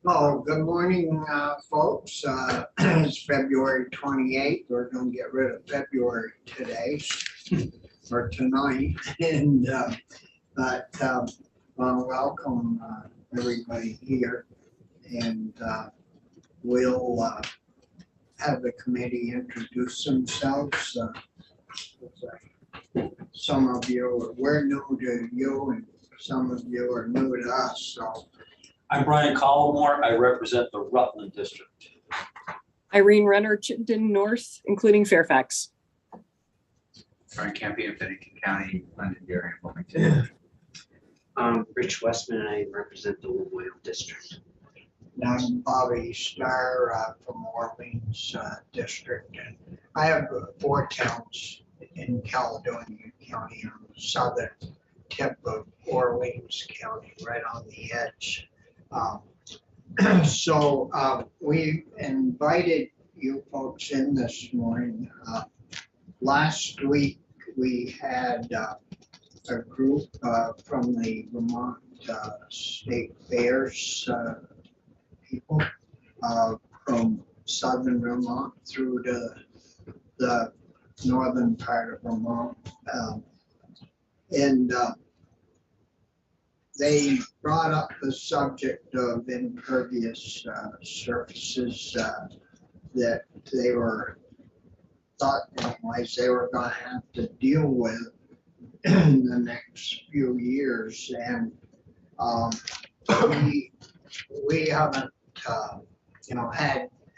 Oh, good morning, folks. It's February 28th. We're going to get rid of February today or tonight. And welcome everybody here. And we'll have the committee introduce themselves. Some of you, we're new to you, and some of you are new to us. So. I'm Brian Collmore. I represent the Rutland District. Irene Renner, Chittenden North, including Fairfax. Brian Campion, Bennington County, Londonderry, and Wilmington. Rich Westman, I represent the Woodville District. I'm Bobby Starr from Orleans District, and I have 4 towns in Caledonia County on the southern tip of Orleans County, right on the edge. We invited you folks in this morning. Last week we had a group from the Vermont State Fairs people from southern Vermont through to the northern part of Vermont. They brought up the subject of impervious surfaces that they were thought anyways they were going to have to deal with in the next few years, and we haven't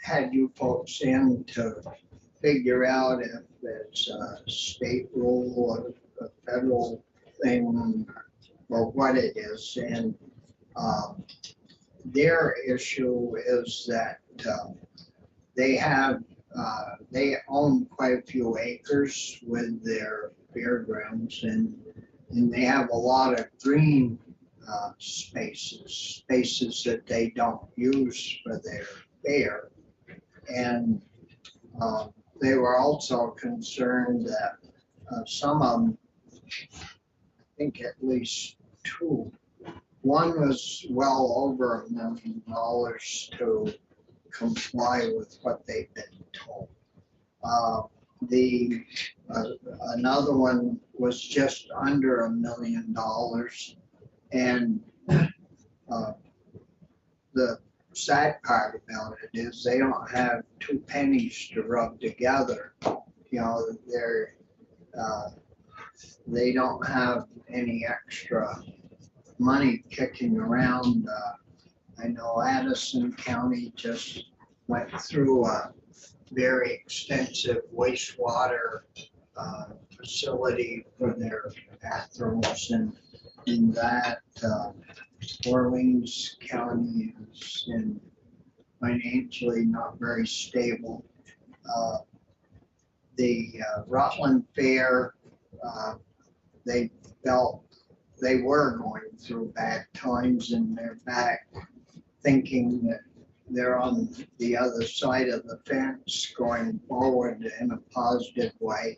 had you folks in to figure out if it's a state rule or a federal thing or what it is. And their issue is that they own quite a few acres with their fairgrounds, and they have a lot of green spaces that they don't use for their fair. And they were also concerned that some of them, I think at least 2. One was well over $1 million to comply with what they've been told. Another one was just under $1 million, and the sad part about it is they don't have 2 pennies to rub together. They don't have any extra money kicking around. I know Addison County just went through a very extensive wastewater facility for their bathrooms, and in that Orleans County is financially not very stable. The Rutland Fair, they felt they were going through bad times, and they're back thinking that they're on the other side of the fence going forward in a positive way.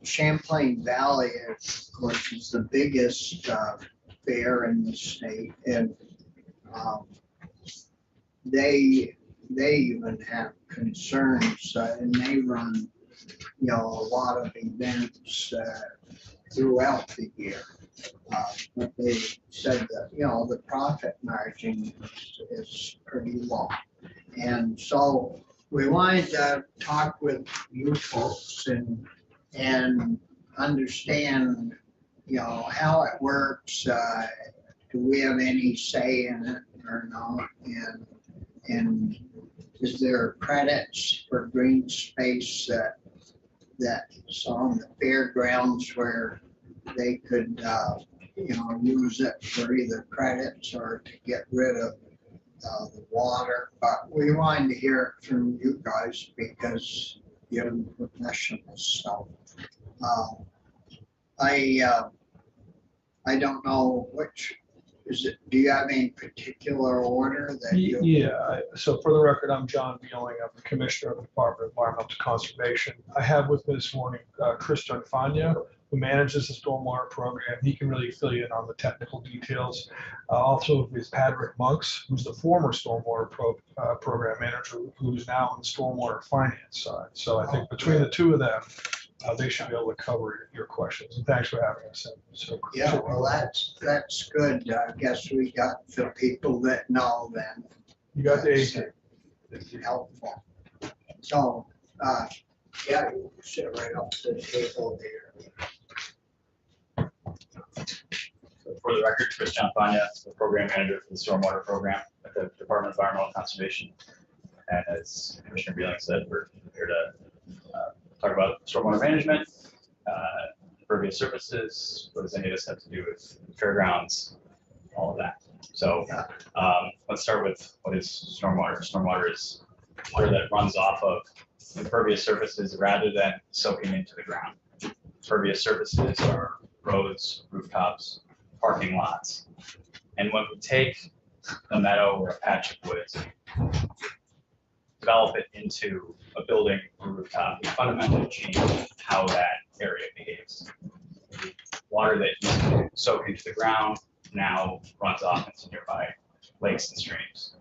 Champlain Valley, of course, is the biggest fair in the state, and they even have concerns, and they run a lot of events throughout the year. But they said that the profit margin is pretty low, and so we wanted to talk with you folks and understand how it works. Do we have any say in it or not? And is there credits for green space that's on the fairgrounds where they could use it for either credits or to get rid of the water? But we wanted to hear it from you guys because you're the professionals. So I don't know which is it. Do you have any particular order that you? Yeah. So for the record, I'm John Muelling. I'm the Commissioner of the Department of Environmental Conservation. I have with me this morning Chris Donfagno, who manages the stormwater program. He can really fill you in on the technical details. Also is Patrick Monks, who's the former stormwater program manager, who's now on the stormwater finance side. So I think between the two of them, they should be able to cover your questions. And thanks for having us. Yeah, well, that's good. I guess we got the people that know then. You got the agent. That's helpful. So, yeah, you sit right up to the table there. So for the record, Chris Champagne, the program manager for the stormwater program at the Department of Environmental Conservation. And as Commissioner Beeling said, we're here to talk about stormwater management, impervious surfaces, what does any of this have to do with fairgrounds, all of that. So let's start with what is stormwater. Stormwater is water that runs off of impervious surfaces rather than soaking into the ground. Impervious surfaces are roads, rooftops, parking lots. And when we take a meadow or a patch of woods, develop it into a building or rooftop, we fundamentally change how that area behaves. Water that used to soak into the ground now runs off into nearby lakes and streams.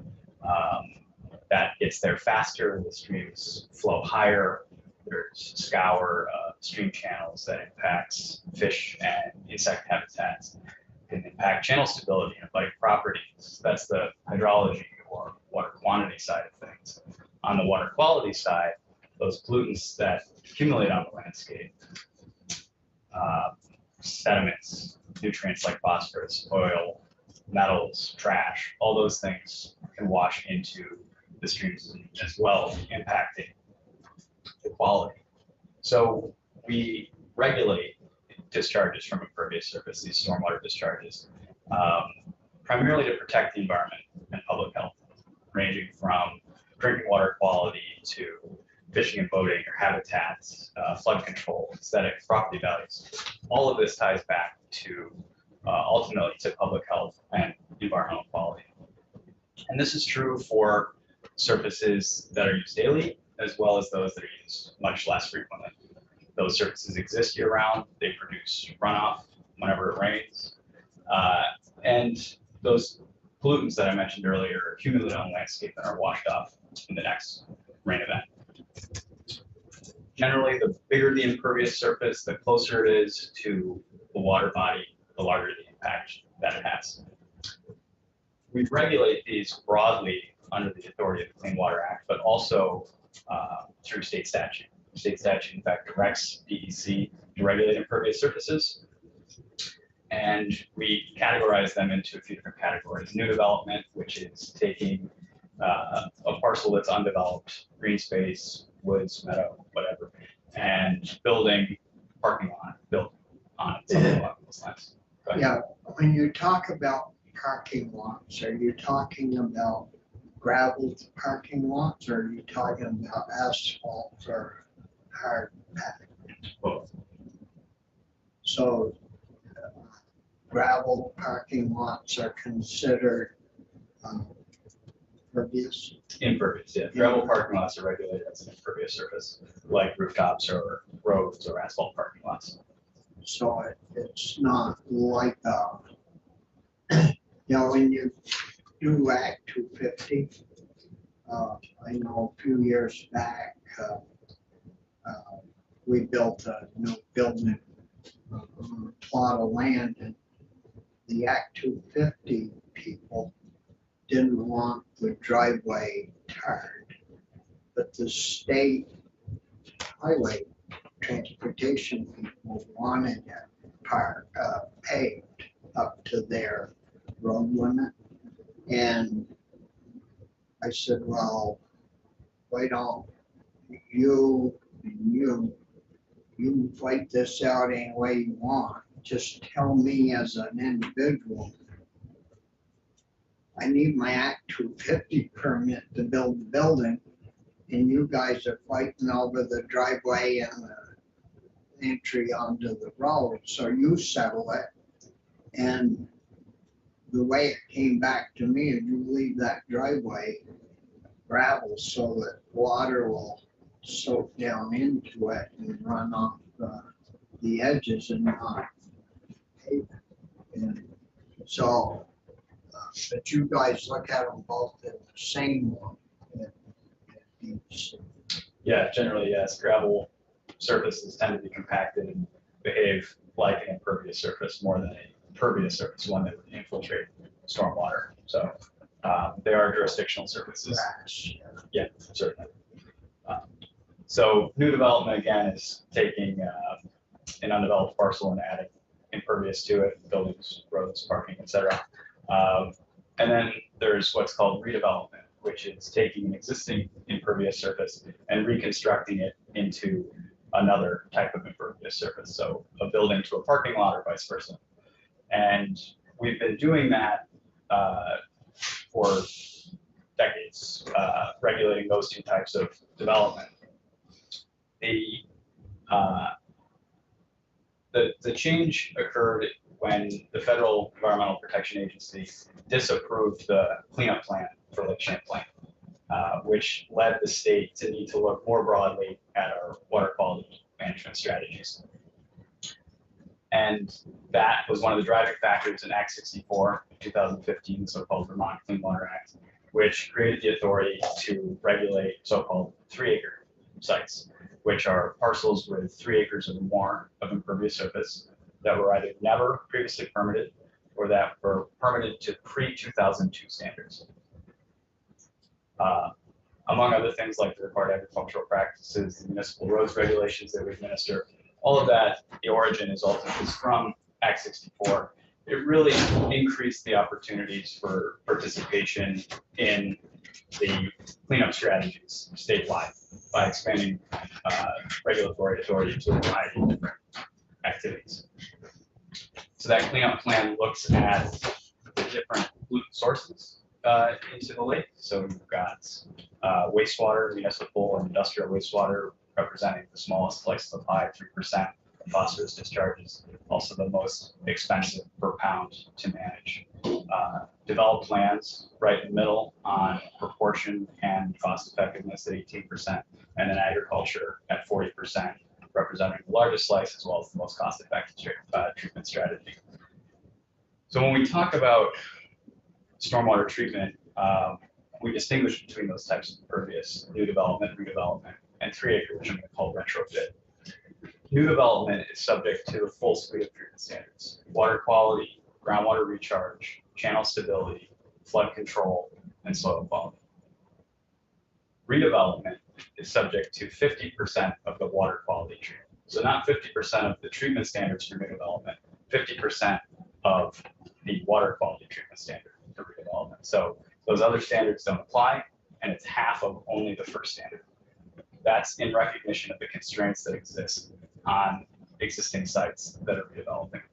That gets there faster, the streams flow higher, there's scour, stream channels that impacts fish and insect habitats, can impact channel stability and abutting properties. That's the hydrology or water quantity side of things. On the water quality side, those pollutants that accumulate on the landscape, sediments, nutrients like phosphorus, oil, metals, trash, all those things can wash into the streams as well, impacting the quality. So we regulate discharges from impervious surface, these stormwater discharges, primarily to protect the environment and public health, ranging from drinking water quality to fishing and boating or habitats, flood control, aesthetic, property values. All of this ties back to ultimately to public health and environmental quality. And this is true for surfaces that are used daily, as well as those that are used much less frequently. Those surfaces exist year round, they produce runoff whenever it rains. And those pollutants that I mentioned earlier accumulate on the landscape and are washed off in the next rain event. Generally, the bigger the impervious surface, the closer it is to the water body, the larger the impact that it has. We regulate these broadly under the authority of the Clean Water Act, but also through state statute. State statute, in fact, directs DEC to regulate impervious surfaces. And we categorize them into a few different categories. New development, which is taking a parcel that's undeveloped, green space, woods, meadow, whatever, and building parking lot, built on it, something along those lines. Go ahead. Yeah, when you talk about parking lots, are you talking about gravel parking lots, or are you talking about asphalt or hard packed? Both. So gravel parking lots are considered impervious? Impervious, yeah. Gravel parking lots are regulated as an impervious surface, like rooftops or roads or asphalt parking lots. So it's not like, when you do Act 250, I know a few years back, we built a new building on a plot of land, and the Act 250 people didn't want the driveway tarred, but the state highway transportation people wanted it paved up to their road limit. And I said, well, why don't you fight this out any way you want. Just tell me as an individual, I need my Act 250 permit to build the building, and you guys are fighting over the driveway and the entry onto the road, so you settle it. And the way it came back to me is you leave that driveway gravel so that water will soak down into it and run off the edges are not paved. And so, but you guys look at them both in the same one. Yeah, generally, yes, gravel surfaces tend to be compacted and behave like an impervious surface more than a pervious surface, one that would infiltrate stormwater. So they are jurisdictional surfaces. Grass. Yeah, certainly. So new development again is taking an undeveloped parcel and adding impervious to it, buildings, roads, parking, etc. And then there's what's called redevelopment, which is taking an existing impervious surface and reconstructing it into another type of impervious surface. So a building to a parking lot or vice versa. And we've been doing that for decades, regulating those two types of development. The change occurred when the Federal Environmental Protection Agency disapproved the cleanup plan for Lake Champlain, which led the state to need to look more broadly at our water quality management strategies. And that was one of the driving factors in Act 64, 2015, the so-called Vermont Clean Water Act, which created the authority to regulate so-called 3-acre sites, which are parcels with 3 acres or more of impervious surface that were either never previously permitted or that were permitted to pre-2002 standards. Among other things like the required agricultural practices, the municipal roads regulations that we administer, all of that, the origin is ultimately from Act 64. It really increased the opportunities for participation in the cleanup strategies statewide by expanding regulatory authority to a variety of different activities. So that cleanup plan looks at the different pollutant sources into the lake. So you've got wastewater, municipal and industrial wastewater representing the smallest slice of the pie, 3% of phosphorus discharges, also the most expensive per pound to manage. Developed plans right in the middle on proportion and cost effectiveness at 18%, and then agriculture at 40%, representing the largest slice as well as the most cost effective treatment strategy. So when we talk about stormwater treatment, we distinguish between those types of impervious: new development, redevelopment, and 3-acre, which I'm going to call retrofit. New development is subject to the full suite of treatment standards: water quality, groundwater recharge, channel stability, flood control, and soil quality. Redevelopment is subject to 50% of the water quality treatment. So not 50% of the treatment standards for redevelopment, 50% of the water quality treatment standard for redevelopment. So those other standards don't apply, and it's half of only the first standard. That's in recognition of the constraints that exist on existing sites that are redeveloping.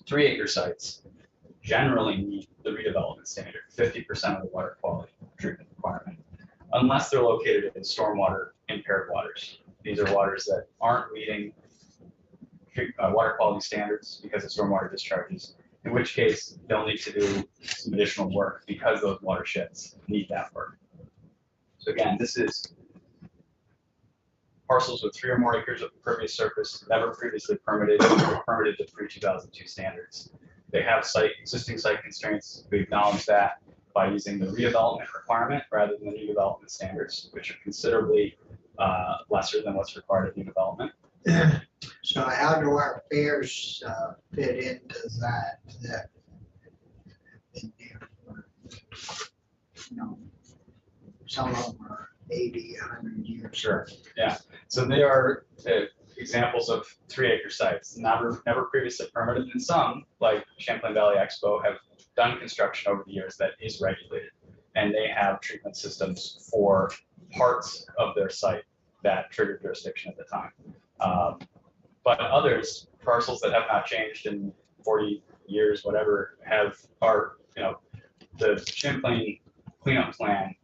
3-acre sites generally meet the redevelopment standard, 50% of the water quality treatment requirement, unless they're located in stormwater impaired waters. These are waters that aren't meeting water quality standards because of stormwater discharges, in which case they'll need to do some additional work because those watersheds need that work. So again, this is parcels with 3 or more acres of impervious surface, never previously permitted, or permitted to pre-2002 standards. They have existing site constraints. We acknowledge that by using the redevelopment requirement rather than the new development standards, which are considerably lesser than what's required of new development. So how do our fares fit into that? That been there for, you know, some of them are 80, 100 years. Sure. Yeah. So they are examples of 3-acre sites, never previously permitted, and some, like Champlain Valley Expo, have done construction over the years that is regulated, and they have treatment systems for parts of their site that triggered jurisdiction at the time. But others, parcels that have not changed in 40 years, whatever, the Champlain cleanup plan.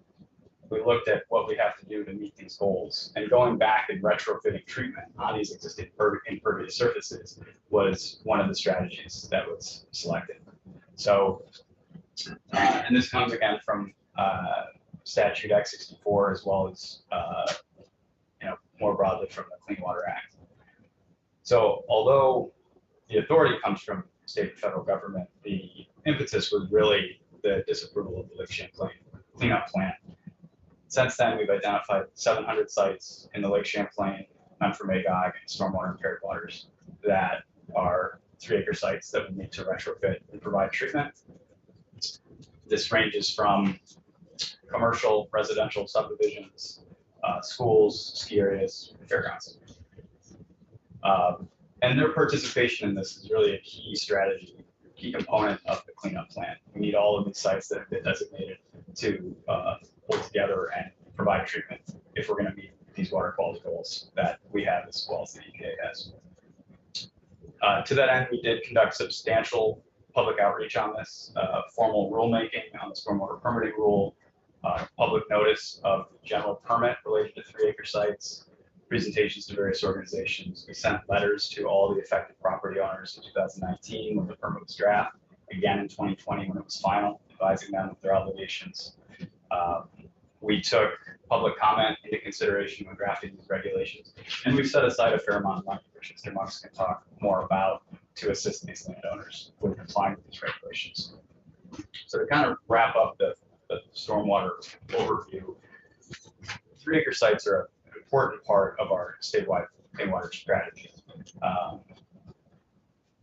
We looked at what we have to do to meet these goals, and going back and retrofitting treatment on these existing impervious surfaces was one of the strategies that was selected. So, and this comes again from statute Act 64, as well as more broadly from the Clean Water Act. So although the authority comes from state and federal government, the impetus was really the disapproval of the Lake Champlain cleanup plan. Since then, we've identified 700 sites in the Lake Champlain, Memphremagog, and stormwater impaired waters that are 3-acre sites that we need to retrofit and provide treatment. This ranges from commercial, residential subdivisions, schools, ski areas, fairgrounds. And their participation in this is really a key strategy, key component of the cleanup plan. We need all of these sites that have been designated to pull together and provide treatment if we're going to meet these water quality goals that we have as well as the EPA has. To that end, we did conduct substantial public outreach on this, formal rulemaking on the stormwater permitting rule, public notice of general permit related to 3-acre sites, presentations to various organizations. We sent letters to all the affected property owners in 2019 when the permit was draft, again in 2020 when it was final, advising them of their obligations. We took public comment into consideration when drafting these regulations, and we've set aside a fair amount of money, which Mr. Monks can talk more about, to assist these landowners with complying with these regulations. So to kind of wrap up the stormwater overview, 3-acre sites are an important part of our statewide clean water strategy.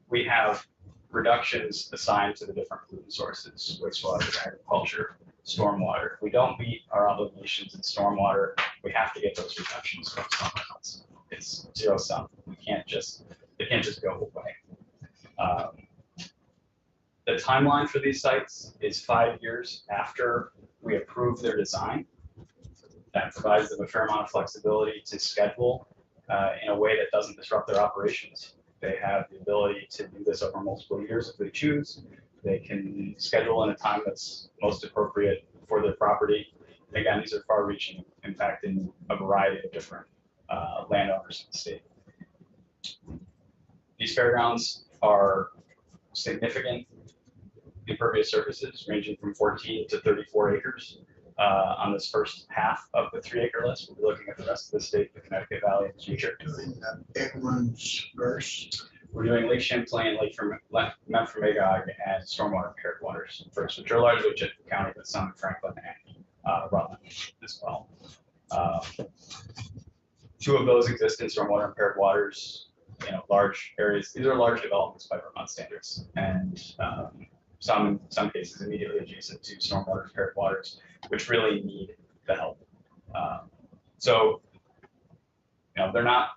We have reductions assigned to the different pollutant sources, wastewater, agriculture, stormwater. If we don't meet our obligations in stormwater, we have to get those reductions from somewhere else. It's zero sum. They can't just go away. The timeline for these sites is 5 years after we approve their design. That provides them a fair amount of flexibility to schedule in a way that doesn't disrupt their operations. They have the ability to do this over multiple years if they choose. They can schedule in a time that's most appropriate for their property. Again, these are far-reaching, impacting a variety of different landowners in the state. These fairgrounds are significant impervious surfaces ranging from 14 to 34 acres. On this first half of the 3-acre list, we'll be looking at the rest of the state, the Connecticut Valley in the future. Doing the big ones first. We're doing Lake Champlain, Memphremagog, and stormwater impaired waters first, which are largely Chittenden County, but some in Franklin and Rutland as well. 2 of those exist in stormwater impaired waters, large areas. These are large developments by Vermont standards, and in some cases immediately adjacent to stormwater impaired waters, which really need the help. They're not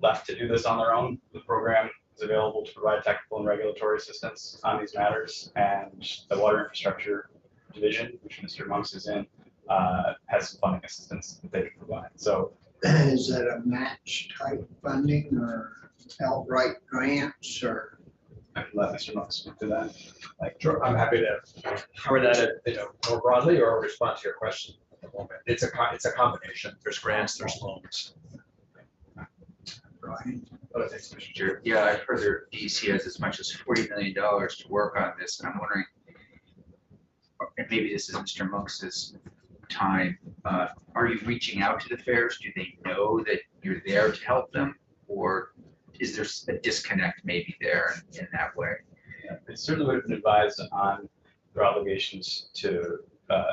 left to do this on their own. The program is available to provide technical and regulatory assistance on these matters, and the Water Infrastructure Division, which Mr. Monks is in, has some funding assistance that they can provide. So, Is it a match type funding or outright grants or? I can let Mr. Monks speak to that. Sure, I'm happy to cover that, more broadly or respond to your question at the moment. It's a combination. There's grants, there's loans. Brian? Other things, Mr. Chair. Yeah, I've heard their DC has as much as $40 million to work on this, and I'm wondering, and maybe this is Mr. Monks's time, are you reaching out to the fairs? Do they know that you're there to help them, or is there a disconnect maybe there in that way? Yeah, they certainly would have been advised on their obligations to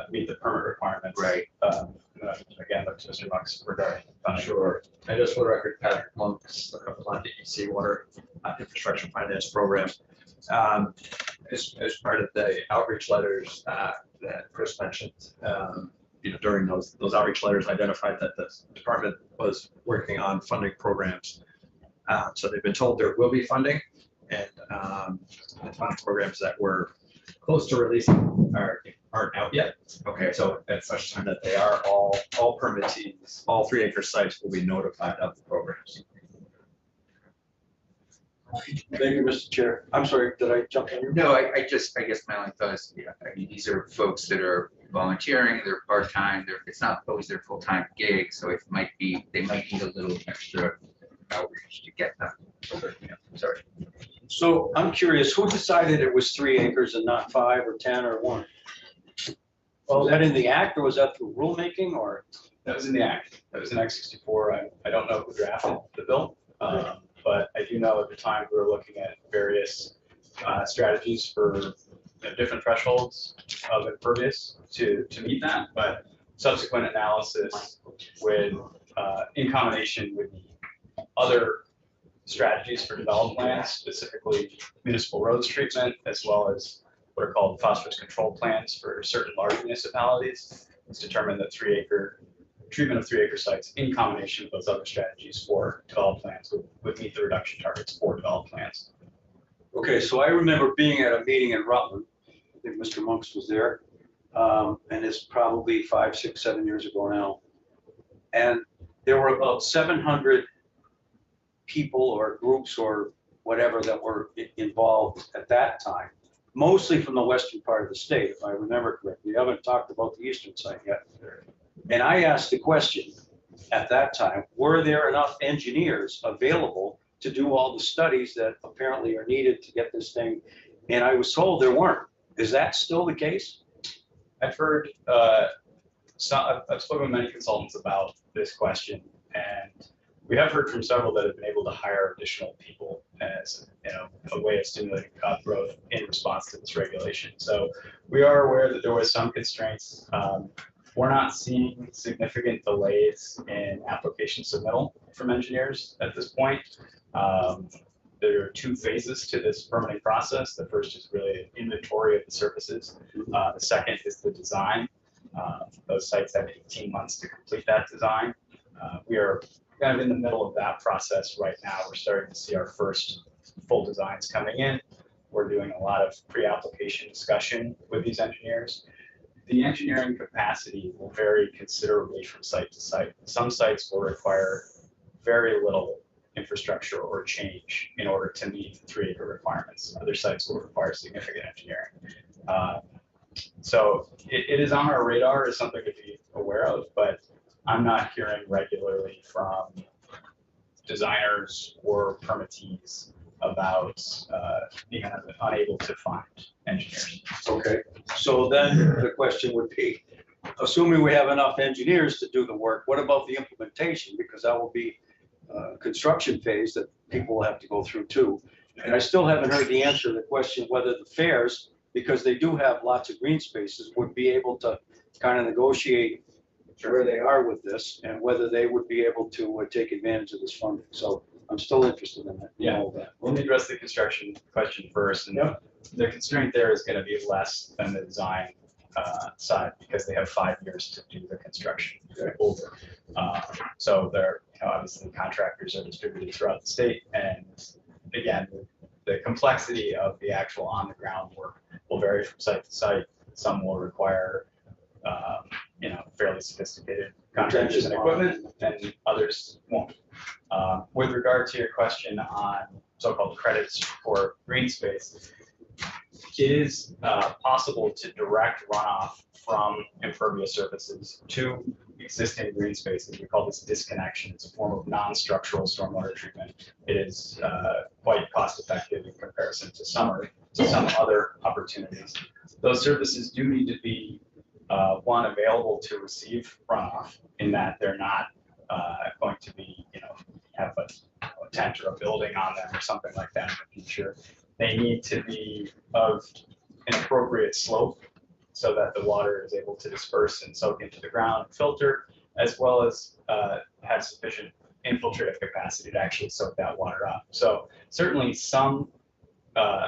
meet the permit requirements. Right. Again, look to Mr. Monks regarding funding. Sure. And just for the record, Patrick Monks, on the DEC Water Infrastructure Finance Program. As part of the outreach letters that Chris mentioned, during those outreach letters identified that the department was working on funding programs. So they've been told there will be funding, and the funding programs that we're close to releasing aren't out yet. Okay. So at such time that they are, all permittees, all 3-acre sites will be notified of the programs. Thank you, Mr. Chair. I'm sorry, did I jump in? No, I guess my only thought is, these are folks that are volunteering, they're part-time, it's not always their full-time gig, so they might need a little extra outreach to get them. Sorry. So I'm curious, who decided it was 3 acres and not 5 or 10 or 1? Was that in the act, or was that through rulemaking, or? That was in the act. That was in Act 64. I don't know who drafted the bill. But I do know at the time we were looking at various strategies for different thresholds of impervious to meet that. But subsequent analysis with, in combination with the other strategies for development plans, specifically municipal roads treatment, as well as what are called phosphorus control plans for certain large municipalities, it's determined that treatment of 3 acre sites in combination with those other strategies for developed plans would meet the reduction targets for developed plans. Okay, so I remember being at a meeting in Rutland. I think Mr. Monks was there. And it's probably 5, 6, 7 years ago now. And there were about 700 people or groups or whatever that were involved at that time, mostly from the western part of the state, if I remember correctly. We haven't talked about the eastern side yet. And I asked the question at that time, were there enough engineers available to do all the studies that apparently are needed to get this thing? And I was told there weren't. Is that still the case? I've heard, I've spoken with many consultants about this question, and we have heard from several that have been able to hire additional people as a way of stimulating crop growth in response to this regulation. So we are aware that there was some constraints. We're not seeing significant delays in application submittal from engineers at this point. There are 2 phases to this permitting process. The first is really an inventory of the surfaces. The second is the design. Those sites have 18 months to complete that design. We are kind of in the middle of that process right now. We're starting to see our first full designs coming in. We're doing a lot of pre-application discussion with these engineers. The engineering capacity will vary considerably from site to site. Some sites will require very little infrastructure or change in order to meet the 3 acre requirements. Other sites will require significant engineering. So it is on our radar as something to be aware of, but I'm not hearing regularly from designers or permittees about being unable to find engineers. Okay, so then the question would be, assuming we have enough engineers to do the work, what about the implementation? Because that will be a construction phase that people will have to go through too. And I still haven't heard the answer to the question whether the fairs, because they do have lots of green spaces, would be able to kind of negotiate where they are with this and whether they would be able to take advantage of this funding. So I'm still interested in that. Yeah, let me address the construction question first. And the constraint there is going to be less than the design side because they have 5 years to do the construction over. So they're obviously contractors are distributed throughout the state, and again, the complexity of the actual on the ground work will vary from site to site. Some will require fairly sophisticated contractors and equipment, and others won't. With regard to your question on so-called credits for green space, it is possible to direct runoff from impervious surfaces to existing green spaces. We call this disconnection. It's a form of non-structural stormwater treatment. It is quite cost-effective in comparison to some other opportunities. Those surfaces do need to be available to receive runoff, in that they're not going to be, have a tent or a building on them or something like that in the future. They need to be of an appropriate slope so that the water is able to disperse and soak into the ground and filter, as well as have sufficient infiltrative capacity to actually soak that water up. So certainly some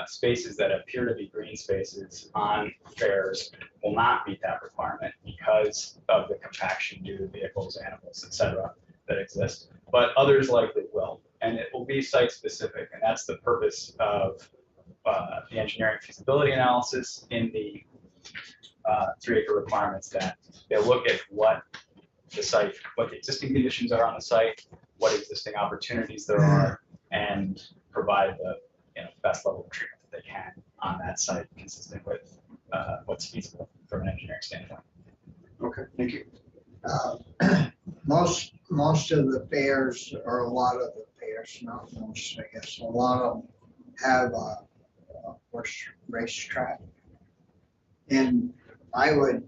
spaces that appear to be green spaces on fairs will not meet that requirement because of the compaction due to vehicles, animals, etc. that exist, but others likely will. And it will be site specific, and that's the purpose of the engineering feasibility analysis in the 3 acre requirements, that they look at what the existing conditions are on the site, what existing opportunities there are, and provide the best level of treatment that they can on that site, consistent with what's feasible from an engineering standpoint. Okay, thank you. Most of the fairs, or a lot of the fairs, not most, I guess, a lot of them have a horse racetrack. And I would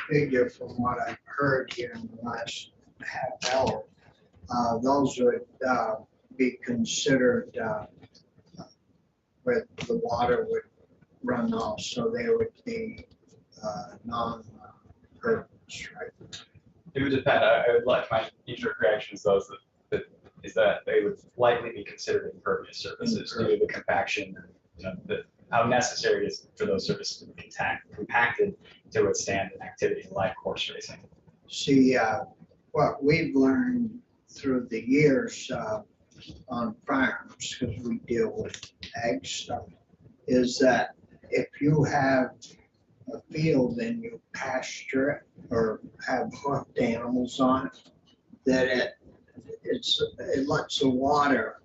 figure, from what I've heard here in the last half hour, those would be considered where the water would run off, so they would be non-pervious, right? It would depend. I would like my knee-jerk reaction is those that they would likely be considered impervious surfaces due to the compaction, how necessary it is for those surfaces to be compacted to withstand an activity like horse racing. See, what we've learned through the years on farms, because we deal with ag stuff, is that if you have a field and you pasture it or have hoofed animals on it, that it lets the water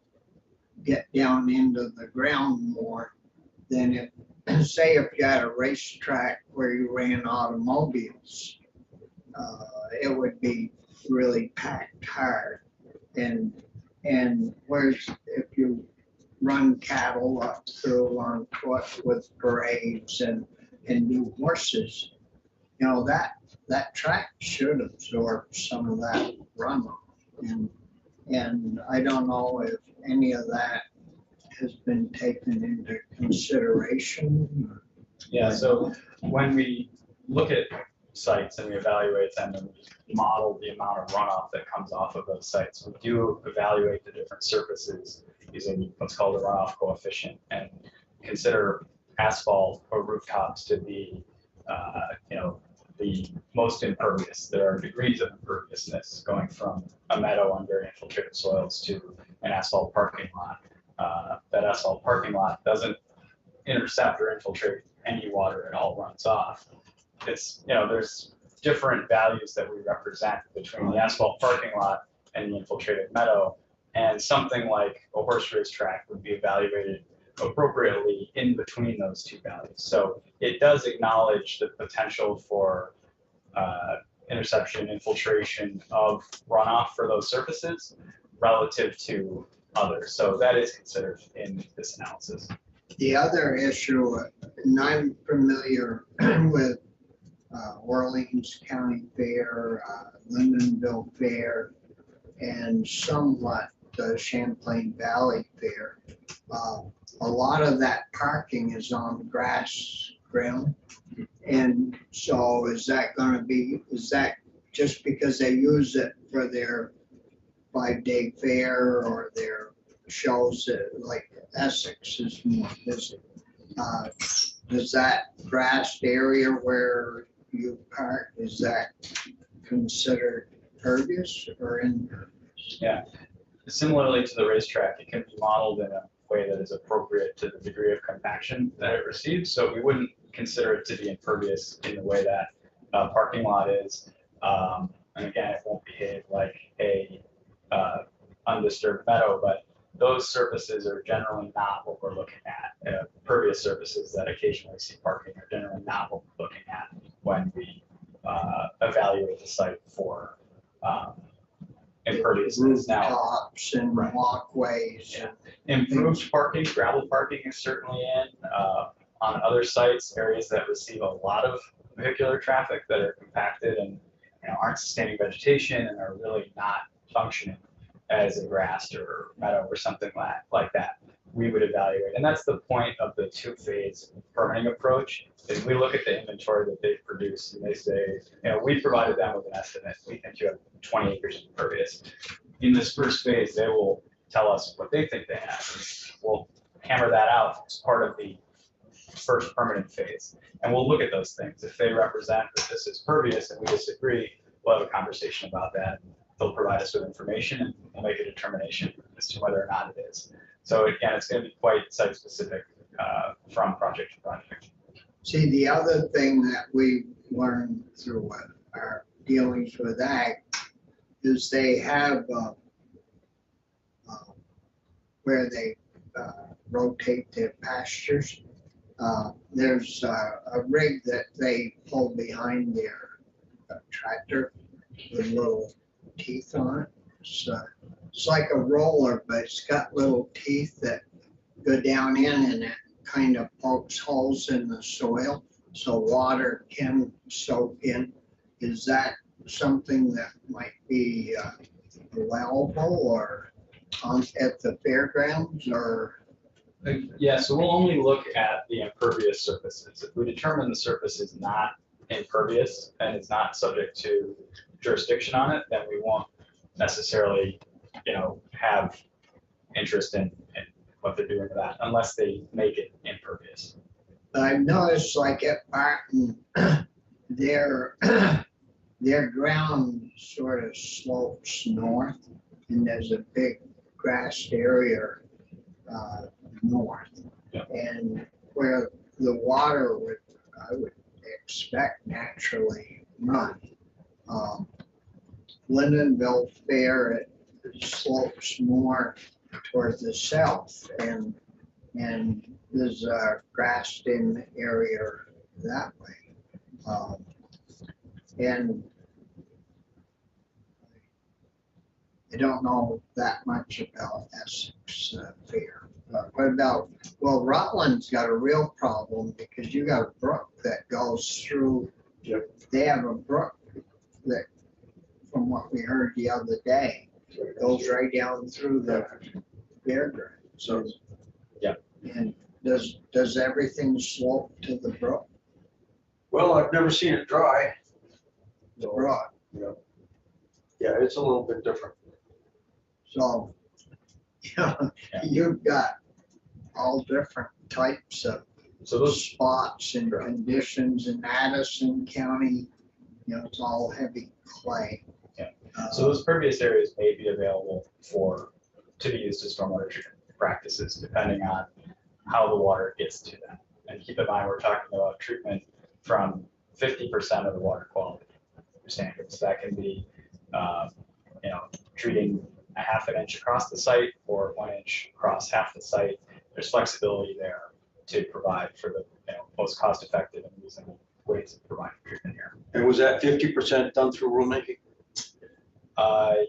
get down into the ground more than if, say, if you had a racetrack where you ran automobiles, it would be really packed hard. And whereas if you run cattle up through on foot with parades and new horses, that track should absorb some of that runoff. And I don't know if any of that has been taken into consideration. Yeah, so when we look at sites and we evaluate them and we model the amount of runoff that comes off of those sites, we do evaluate the different surfaces using what's called a runoff coefficient and consider asphalt or rooftops to be, the most impervious. There are degrees of imperviousness going from a meadow on very infiltrated soils to an asphalt parking lot. That asphalt parking lot doesn't intercept or infiltrate any water, it all runs off. It's, there's different values that we represent between the asphalt parking lot and the infiltrated meadow, and something like a horse race track would be evaluated appropriately in between those two values. So it does acknowledge the potential for interception, infiltration of runoff for those surfaces relative to others. So that is considered in this analysis. The other issue, and I'm familiar with Orleans County Fair, Lindenville Fair, and somewhat the Champlain Valley Fair. A lot of that parking is on grass ground. And so is that just because they use it for their 5-day fair or their shows that, like Essex is more busy? Does that grassed area where you park, is that considered pervious or impervious? Yeah, similarly to the racetrack, it can be modeled in a way that is appropriate to the degree of compaction that it receives. So we wouldn't consider it to be impervious in the way that parking lot is. And again, it won't behave like a undisturbed meadow, but those surfaces are generally not what we're looking at. Pervious surfaces that occasionally see parking are generally not what we're looking at when we evaluate the site for imperviousness. Now, Rooftops and Right. walkways. Yeah. Improved parking, gravel parking is certainly in. On other sites, areas that receive a lot of vehicular traffic that are compacted and aren't sustaining vegetation and are really not functioning as a grass or meadow or something like that, we would evaluate. And that's the point of the two-phase permitting approach, is we look at the inventory that they've produced and they say, we provided them with an estimate. We think you have 20 acres of impervious. In this first phase, they will tell us what they think they have. We'll hammer that out as part of the first permitting phase. And we'll look at those things. If they represent that this is pervious and we disagree, we'll have a conversation about that. They'll provide us with information and we'll make a determination as to whether or not it is. So again, it's going to be quite site specific from project to project. See, the other thing that we learned through our dealings with ag is they have where they rotate their pastures. There's a rig that they pull behind their tractor with little teeth on it. It's like a roller, but it's got little teeth that go down in and it kind of pokes holes in the soil so water can soak in. Is that something that might be allowable, or at the fairgrounds or? Yeah, so we'll only look at the impervious surfaces. If we determine the surface is not impervious and it's not subject to jurisdiction on it, then we won't necessarily, have interest in what they're doing with that unless they make it impervious. I've noticed like at Barton, their ground sort of slopes north and there's a big grassed area north. Yep. And where the water I would expect naturally run. Lindenville Fair, it slopes more towards the south and there's a grassed in area that way. And I don't know that much about Essex Fair. What about, well, Rutland's got a real problem because you got a brook that goes through. Yep. They have a brook that, from what we heard the other day, goes right down through the fairground. So, And does everything slope to the brook? well, I've never seen it dry. The brook. Yeah, it's a little bit different. So, you've got all different types of So those, spots and conditions in Addison County. It's all heavy clay. Yeah. so those pervious areas may be available to be used as stormwater treatment practices, depending on how the water gets to them. And keep in mind, we're talking about treatment from 50% of the water quality standards. That can be, treating a half an inch across the site or 1 inch across half the site. There's flexibility there to provide for the most cost-effective and reasonable ways of providing treatment here. And was that 50% done through rulemaking? I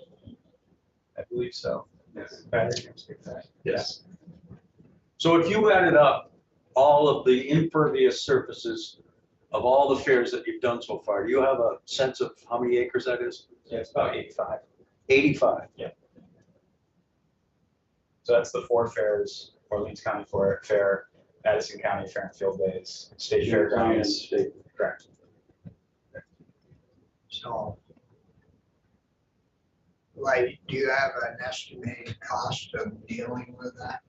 believe so. Yes. Yes. So if you added up all of the impervious surfaces of all the fairs that you've done so far, do you have a sense of how many acres that is? Yeah, it's about 85. 85. So that's the 4 fairs: Orleans County Fair, Addison County Fair and Field Days, State Fairgrounds. State. Correct. So, like, do you have an estimated cost of dealing with that?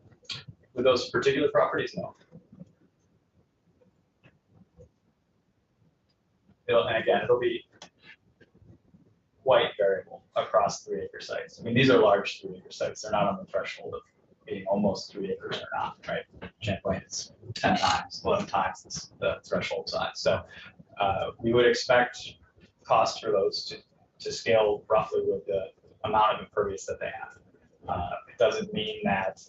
With those particular properties, no. It'll be quite variable across 3 acre sites. I mean, these are large 3 acre sites. They're not on the threshold of being almost 3 acres or not, right? Champlain is 10 times, 11 times the threshold size. So we would expect costs for those to scale roughly with the amount of impervious that they have. It doesn't mean that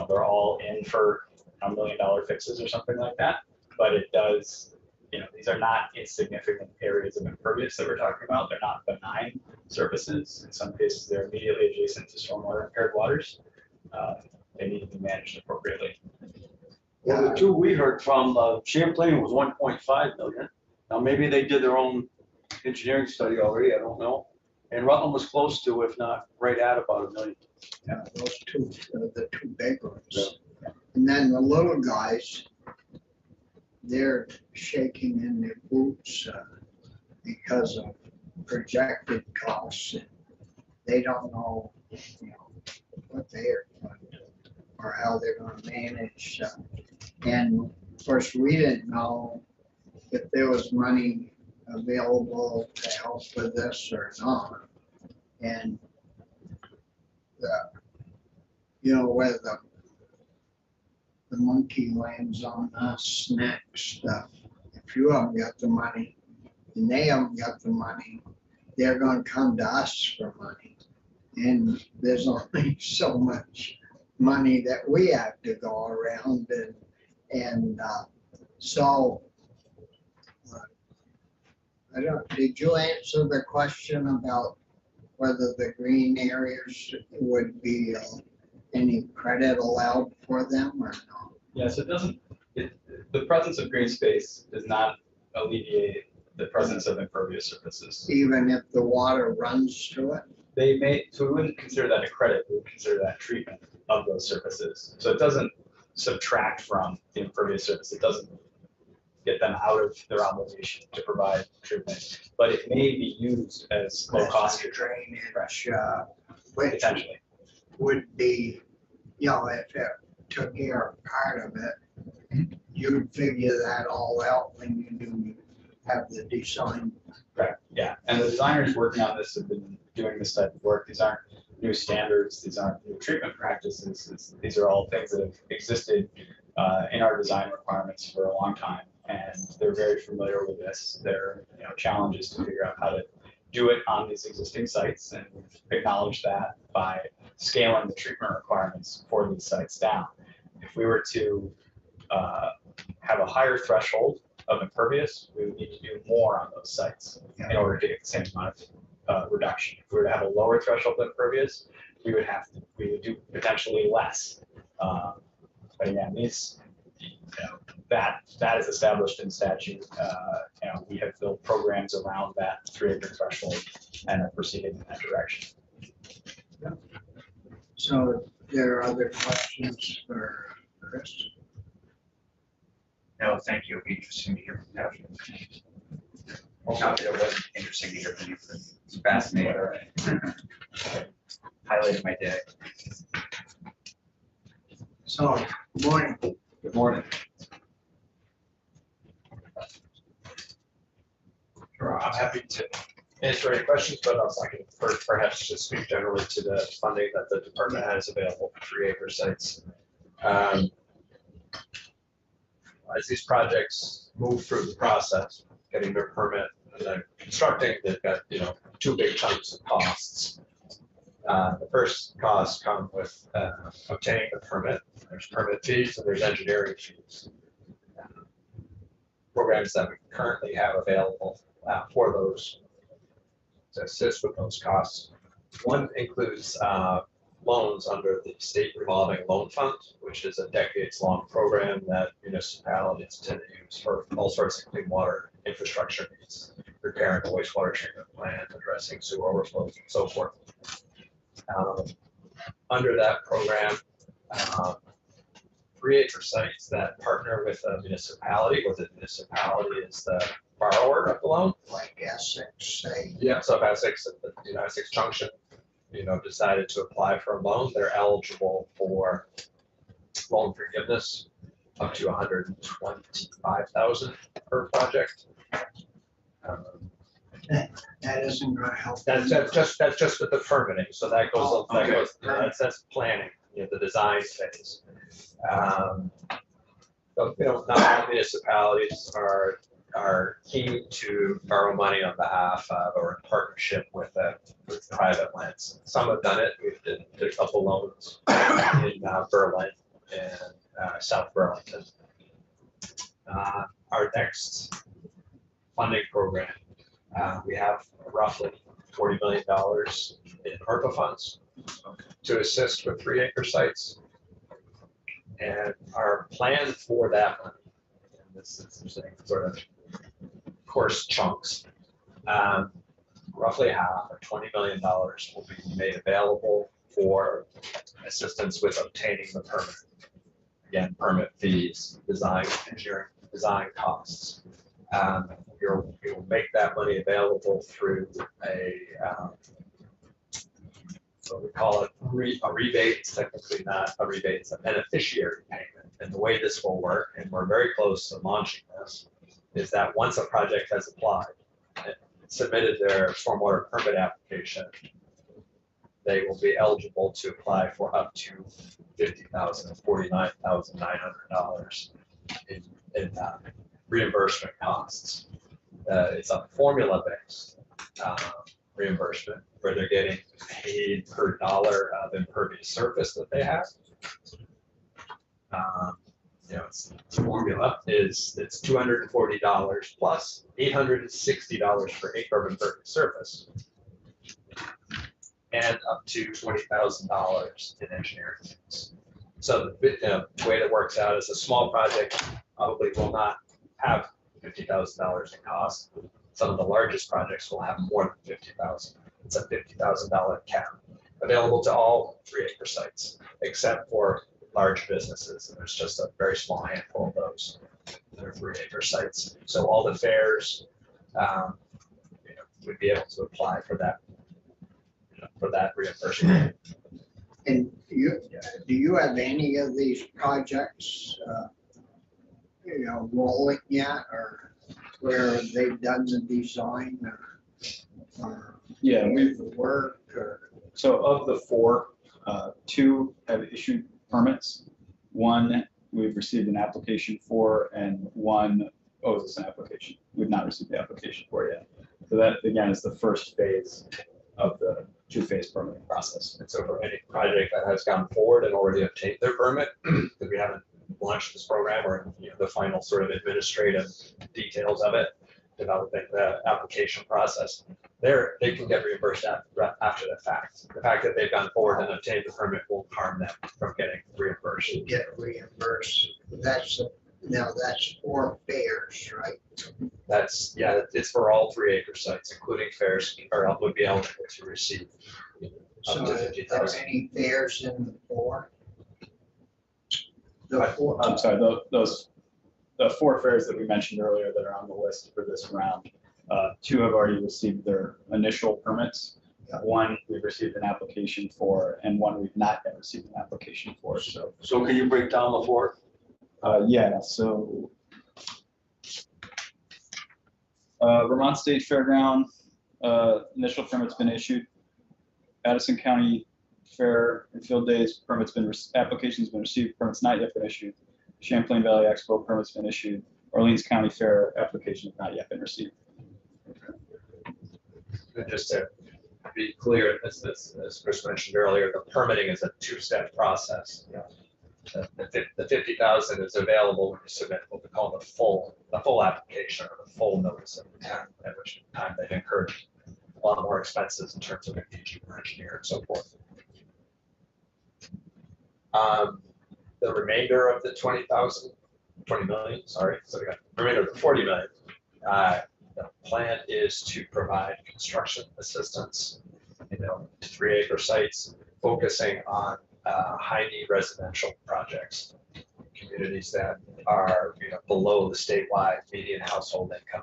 they're all in for $1 million fixes or something like that, but it does. These are not insignificant areas of impervious that we're talking about. They're not benign surfaces. In some cases, they're immediately adjacent to stormwater impaired waters. They need to be managed appropriately. Well, the two we heard from, Champlain was 1.5 million. Now, maybe they did their own engineering study already, I don't know. And Rutland was close to, if not right at about $1 million. Yeah, those two, the 2 big ones. And then the little guys, they're shaking in their boots because of projected costs. And they don't know, what they're going to do or how they're going to manage. And of course, we didn't know if there was money available to help with this or not. And where the monkey lands on us next. If you haven't got the money and they haven't got the money, they're going to come to us for money. And there's only so much money that we have to go around. So did you answer the question about whether the green areas would be any credit allowed for them or not? Yes, the presence of green space does not alleviate the presence of impervious surfaces. Even if the water runs to it? they may, so we wouldn't consider that a credit, we would consider that treatment of those surfaces. So it doesn't subtract from the impervious surface, it doesn't get them out of their obligation to provide treatment, but it may be used as low cost drainage, which potentially. would be, you know, if it took care of part of it, you'd figure that all out when you do have the design. Correct, yeah, and the designers working on this have been doing this type of work. These aren't new standards, these aren't new treatment practices. These are all things that have existed in our design requirements for a long time, and they're very familiar with this. Their challenges to figure out how to do it on these existing sites, and we've acknowledged that by scaling the treatment requirements for these sites down. If we were to have a higher threshold of impervious, we would need to do more on those sites in order to get the same amount of reduction. If we were to have a lower threshold of impervious, we would do potentially less. But again, that is established in statute. We have built programs around that 3-acre threshold and have proceeded in that direction. So there are other questions for Chris? No, thank you. It'll be interesting to hear from Patrick. Well, not that it wasn't interesting to hear from you, but it's fascinating. Highlighted my day. So, good morning. Good morning. Sure, I'm happy to answer any questions, but also I can perhaps just speak generally to the funding that the department has available for 3-acre sites. As these projects move through the process, getting their permit and then constructing, they've got 2 big chunks of costs. The first costs come with obtaining the permit. There's permit fees and there's engineering fees. Programs that we currently have available for those to assist with those costs. One includes loans under the State Revolving Loan Fund, which is a decades-long program that municipalities tend to use for all sorts of clean water infrastructure needs, repairing the wastewater treatment plant, addressing sewer overflows, and so forth. Under that program, 3-acre sites that partner with a municipality, where the municipality is the borrower of the loan. Like Essex, say. Yeah, so if Essex, Essex Junction, decided to apply for a loan, they're eligible for loan forgiveness up to $125,000 per project. That isn't gonna help. That's just with the permitting, so that goes, that's planning, the design phase. So, not all municipalities are keen to borrow money on behalf of or in partnership with private lands. Some have done it. We've did a couple loans in Berlin and South Burlington. Our next funding program, we have roughly $40 million in ARPA funds to assist with 3-acre sites. And our plan for that money, and this is sort of course chunks, roughly half or $20 million will be made available for assistance with obtaining the permit. Again, permit fees, design, engineering, design costs. We will make that money available through so we call it a rebate. It's technically not a rebate, it's a beneficiary payment. And the way this will work, and we're very close to launching this, is that once a project has applied and submitted their stormwater permit application, they will be eligible to apply for up to $50,000, $49,900 in reimbursement costs. It's a formula-based reimbursement where they're getting paid per dollar of impervious surface that they have. The formula is it's $240 plus $860 per acre of impervious surface, and up to $20,000 in engineering fees. So the way that works out is a small project probably will not have $50,000 in cost. Some of the largest projects will have more than $50,000 It's a $50,000 cap, available to all 3-acre sites, except for large businesses. And there's just a very small handful of those that are 3-acre sites. So all the fairs, would be able to apply for that, for that reimbursement. And do you have any of these projects, rolling yet, or where they've done the design or Yeah, we've, the work, or? so of the 4, 2 have issued permits. 1 we've received an application for, and 1 owes us an application. We've not received the application for yet. So that, again, is the first phase of the 2-phase permitting process. And so for any project that has gone forward and already obtained their permit, that we haven't launched this program or the final sort of administrative details of it, developing the application process, they can get reimbursed after the fact. The fact that they've gone forward and obtained the permit won't harm them from getting reimbursed. Get reimbursed. That's 4 fairs, right? That's, yeah, it's for all 3-acre sites, including fairs, or would be eligible to receive So up to are there 50,000. any fairs in the 4? The 4. I'm sorry, the 4 fairs that we mentioned earlier that are on the list for this round, 2 have already received their initial permits. 1 we've received an application for, and 1 we've not yet received an application for. So, Can you break down the 4? yeah, so Vermont State Fairground, initial permit's been issued. Addison County Fair and Field Days application's been received, permits not yet been issued. Champlain Valley Expo permit's been issued. Orleans County Fair application has not yet been received. And just to be clear, as Chris mentioned earlier, the permitting is a 2-step process. The 50,000 is available when you submit what we call the full application or the full notice of intent, at which time they've incurred a lot more expenses in terms of engaging an engineer and so forth. The remainder of the 20 million, sorry, so we got the remainder of the 40 million. The plan is to provide construction assistance, to 3-acre sites, focusing on high-need residential projects, communities that are below the statewide median household income.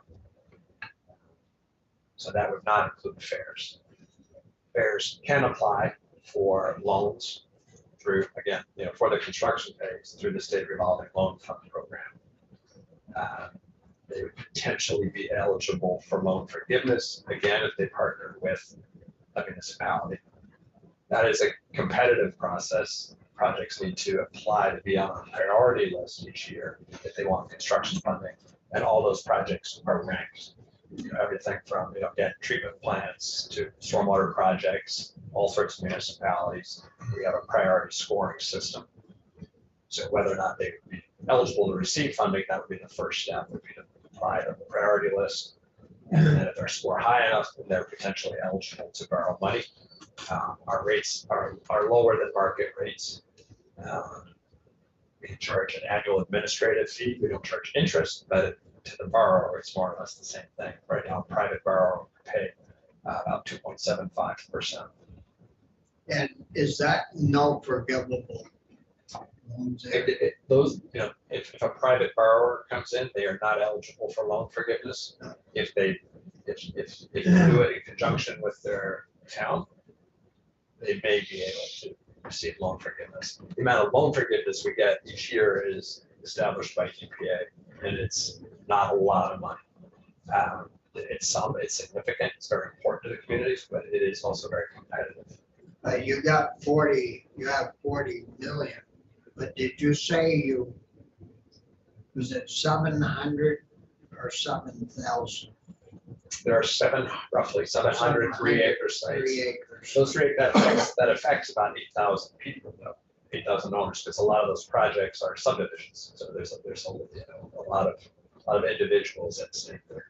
So that would not include fairs. Fairs can apply for loans through, again, for the construction phase through the state revolving loan fund program. They would potentially be eligible for loan forgiveness, again, if they partner with a municipality. That is a competitive process. Projects need to apply to be on a priority list each year if they want construction funding. And all those projects are ranked. Everything from treatment plants to stormwater projects, all sorts of municipalities. We have a priority scoring system. So whether or not they would be eligible to receive funding, that would be the first step, would be to apply to the priority list. And then if their score high enough, then they're potentially eligible to borrow money. Our rates are lower than market rates. We charge an annual administrative fee. We don't charge interest, but to the borrower, it's more or less the same thing. Right now, a private borrower would pay about 2.75%. And is that no forgivable loans? Those, if a private borrower comes in, they are not eligible for loan forgiveness. If they do it in conjunction with their town, they may be able to receive loan forgiveness. The amount of loan forgiveness we get each year is established by EPA, and it's not a lot of money. It's significant, it's very important to the communities, but it is also very competitive. You have 40 million, but did you say was it 700 or 7,000? There are roughly 700 3-acre sites. 3 acres. Those that affects about 8,000 people, though, 8,000 owners, because a lot of those projects are subdivisions. So there's a lot of individuals at stake there.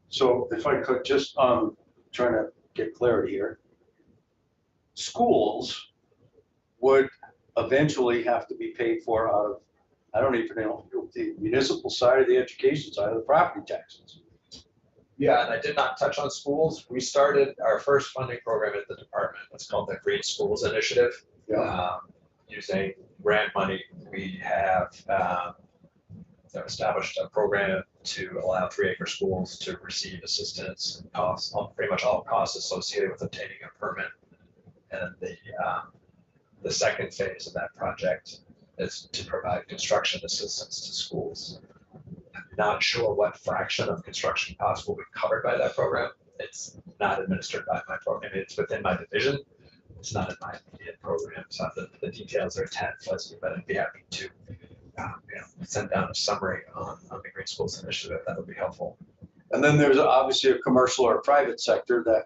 So if I could just, trying to get clarity here. Schools would eventually have to be paid for out of, I don't even know, the municipal side of the education side of the property taxes. Yeah, and I did not touch on schools. We started our first funding program at the department. It's called the Green Schools Initiative. Using grant money, we have established a program to allow 3-acre schools to receive assistance and costs, pretty much all costs associated with obtaining a permit. And the second phase of that project is to provide construction assistance to schools. I'm not sure what fraction of construction costs will be covered by that program. It's not administered by my program. It's within my division. It's not in my immediate program. So the details are a tad fuzzy, but I'd be happy to send down a summary on the Green Schools Initiative. That would be helpful. And then there's obviously a commercial or a private sector that,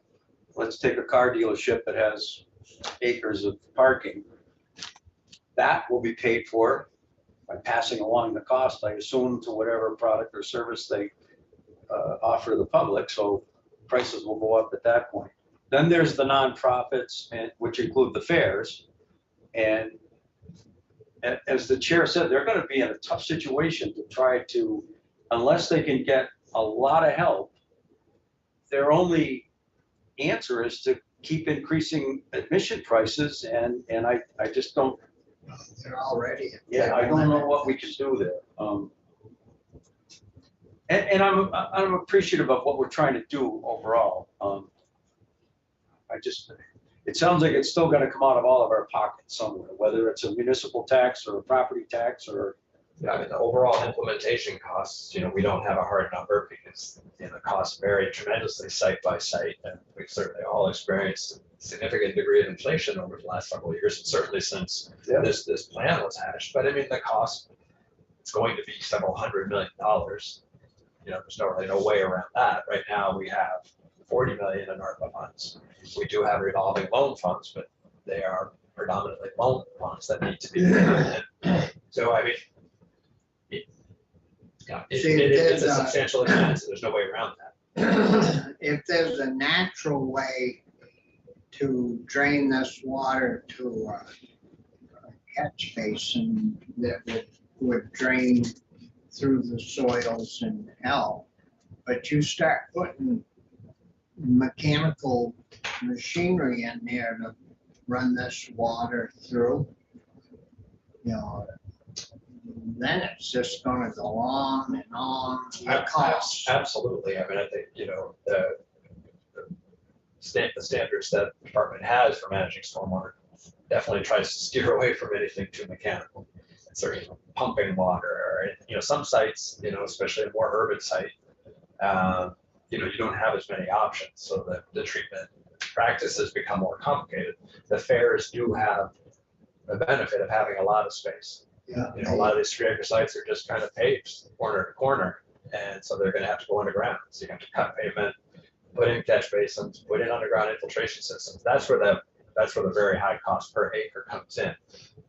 let's take a car dealership that has acres of parking. That will be paid for by passing along the cost, I assume, to whatever product or service they offer to the public. So prices will go up at that point. Then there's the nonprofits, which include the fairs. And as the chair said, they're going to be in a tough situation to try to, unless they can get a lot of help, their only answer is to keep increasing admission prices. And I just don't. They're already. Yeah, I don't know what we can do there. And I'm appreciative of what we're trying to do overall. It sounds like it's still going to come out of all of our pockets somewhere, whether it's a municipal tax or a property tax or. Yeah, I mean, the overall implementation costs, we don't have a hard number because the costs vary tremendously site by site, and we've certainly all experienced a significant degree of inflation over the last several years, and certainly since this plan was hatched. But I mean, the cost, it's going to be several $100 million. There's really no way around that. Right now, we have $40 million in ARPA funds. We do have revolving loan funds, but they are predominantly loan funds that need to be implemented. So I mean, it's a substantial expense. There's no way around that. If there's a natural way to drain this water to a catch basin that would drain through the soils and help, but you start putting mechanical machinery in there to run this water through, then it's just going to go on and on. The costs. Absolutely. I mean, I think, the standards that the department has for managing stormwater definitely tries to steer away from anything too mechanical. And certainly pumping water, or, some sites, especially a more urban site, you don't have as many options. So the treatment practices become more complicated. The fairs do have the benefit of having a lot of space. A lot of these 3-acre sites are just kind of paved corner to corner, and so they're going to have to go underground. So you have to cut pavement, put in catch basins, put in underground infiltration systems. That's where the very high cost per acre comes in,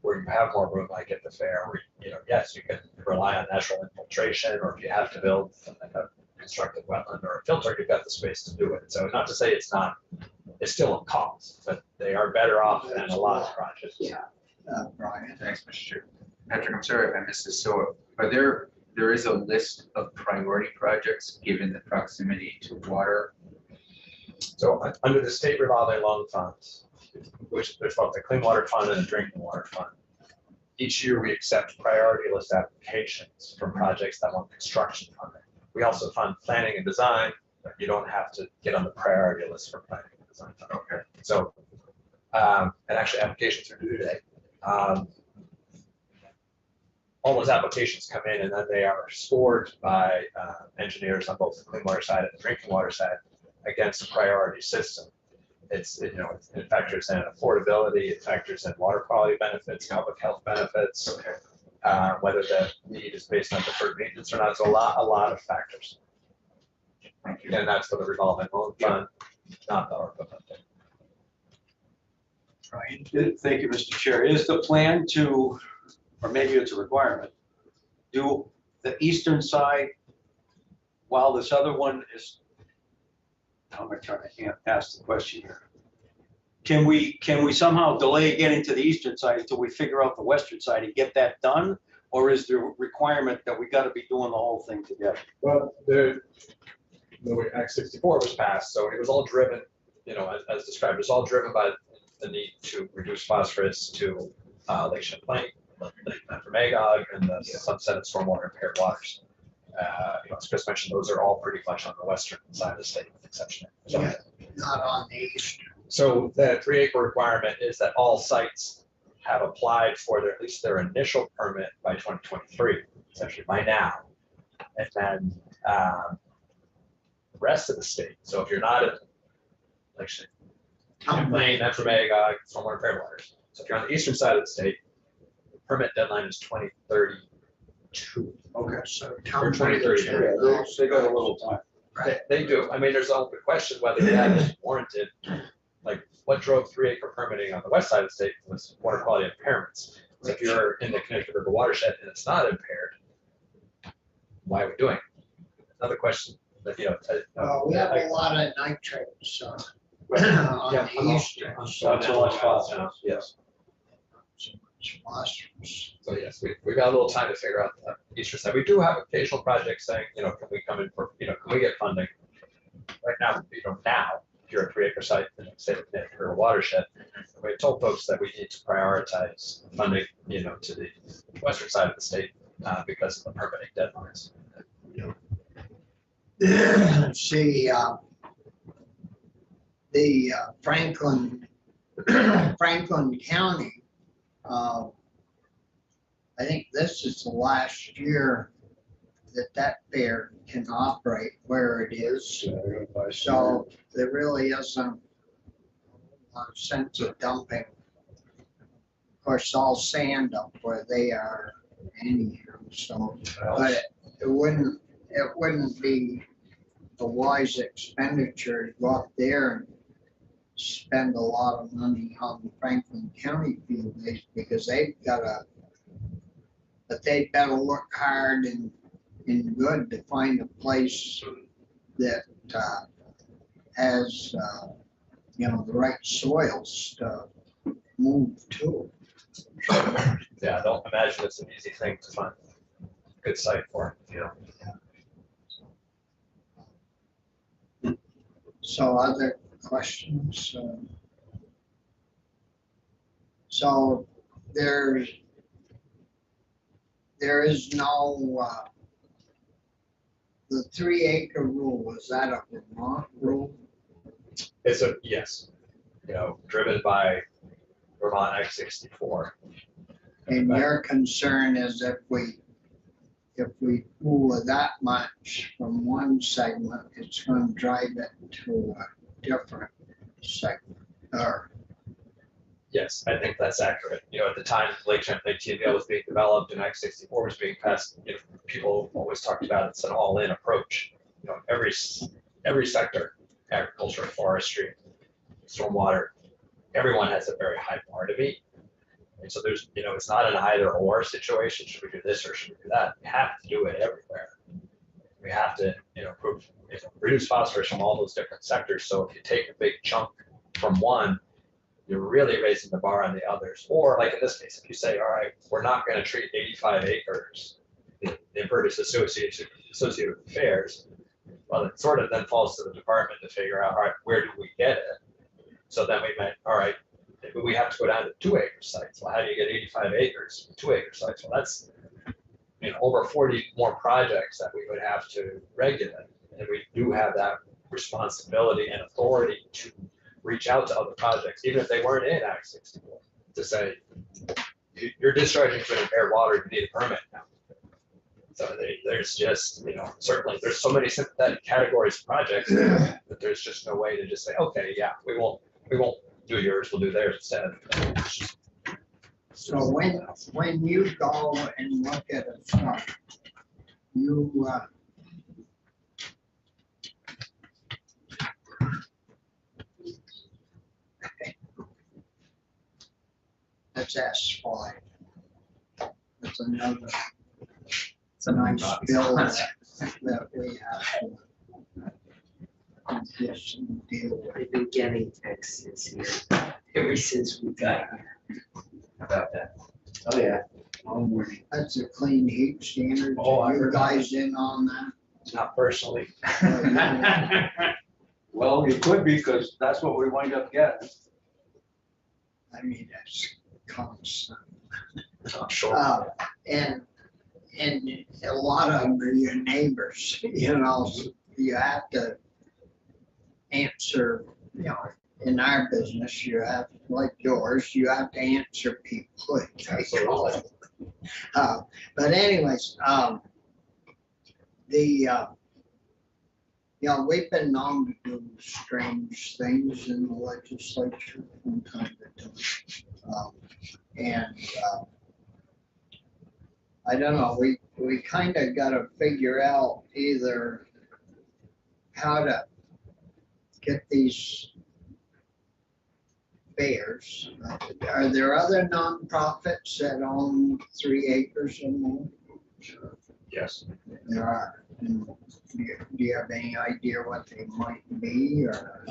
where you have more room, like at the fair, where yes, you can rely on natural infiltration, or if you have to build a constructed wetland or a filter, you've got the space to do it. So not to say it's still a cost, but they are better off than a lot of projects. Brian. Thanks, Mr. Chair. Patrick, I'm sorry if I missed this. So there is a list of priority projects given the proximity to water. So under the state revolving loan funds, which there's both the Clean Water Fund and the Drinking Water Fund, each year we accept priority list applications from projects that want construction funding. We also fund planning and design, but you don't have to get on the priority list for planning and design. Okay. So, and actually applications are due today. All those applications come in, and then they are scored by engineers on both the clean water side and the drinking water side against a priority system. It factors in affordability, it factors in water quality benefits, public health benefits, whether the need is based on deferred maintenance or not. So a lot of factors. Thank you. And that's for the revolving loan fund, not the ARPA funding. Right. Thank you, Mr. Chair. Is the plan to, or maybe it's a requirement, do the eastern side while this other one is, how am I trying to ask the question here? Can we somehow delay getting to the eastern side until we figure out the western side and get that done? Or is there a requirement that we got to be doing the whole thing together? Well, the way Act 64 was passed. So it was all driven, as described, it was all driven by the need to reduce phosphorus to Lake Champlain, Lake Magog, and the subset of stormwater impaired waters. As Chris mentioned, those are all pretty much on the western side of the state, with exception. Yeah, not on the east. So the 3-acre requirement is that all sites have applied for at least their initial permit by 2023, essentially by now. And then the rest of the state. So if you're not in, like Champlain, Metro Magog, stormwater impaired waters. So if you're on the eastern side of the state, the permit deadline is 2032. Okay, so. Or 2033. They got a little time. They do. I mean, there's a question whether that is warranted. Like what drove 3-acre permitting on the west side of the state was water quality impairments. So if you're in the Connecticut River watershed and it's not impaired, why are we doing it? Another question that, We have a lot of nitrates on Yeah, the eastern. Not so much phosphorus. Yes. So much phosphorus. So yes, we got a little time to figure out the eastern side. We do have occasional projects saying, can we come in for, can we get funding? Right now, now, if you're a 3-acre site in the state of Connecticut or watershed, we told folks that we need to prioritize funding, to the western side of the state because of the permitting deadlines. See, the Franklin County, I think this is the last year that fair can operate where it is. So there really isn't a lot of sense of dumping. Of course, all sand up where they are anyhow, so, but it wouldn't be a wise expenditure to go up there and spend a lot of money on the Franklin County field because they've got but they better look hard and good to find a place that has the right soils to move to. Yeah, I don't imagine it's an easy thing to find a good site for. So other questions? So there is no, the 3-acre rule, is that a Vermont rule? It's yes, driven by Vermont Act 64. And your concern is if we pull that much from one segment, it's going to drive it to a different segment. Or Yes, I think that's accurate. At the time Lake Champlain TMDL was being developed and Act 64 was being passed, people always talked about it's an all-in approach. Every sector, agriculture, forestry, stormwater, everyone has a very high bar to meet. And so there's, it's not an either or situation. Should we do this or should we do that? We have to do it everywhere. We have to, reduce phosphorus from all those different sectors. So if you take a big chunk from one, you're really raising the bar on the others. Or like in this case, if you say, all right, we're not going to treat 85 acres, the impervious associated with fairs, well, it sort of then falls to the department to figure out, all right, where do we get it? So then we meant, all right, maybe we have to go down to 2-acre sites. Well, how do you get 85 acres from 2-acre sites? Well, that's over 40 more projects that we would have to regulate. And we do have that responsibility and authority to reach out to other projects, even if they weren't in Act 64, to say, you're discharging to impaired water, you need a permit now. So there's just, certainly there's so many sympathetic categories of projects that there's just no way to just say, okay, yeah, we won't do yours, we'll do theirs instead. so when you go and look at a site, you that's S5. That's another. It's a nice bill that we have to just deal with. I've been getting texts here ever since we got here about that. Oh, yeah, all morning. That's a clean heat standard. Oh, I You heard that. guys in on that? Not personally. Well, you could be, because that's what we wind up getting. I mean, that's constant. I'm sure. And a lot of them are your neighbors, you know, so you have to answer, you know, in our business, you have, like yours, you have to answer people. if they call. Absolutely. But anyways, you know, we've been known to do strange things in the legislature from time to time. I don't know, we kind of got to figure out either how to get these fairs. Are there other nonprofits that own 3 acres or more? Yes. There are. And do you have any idea what they might be, or?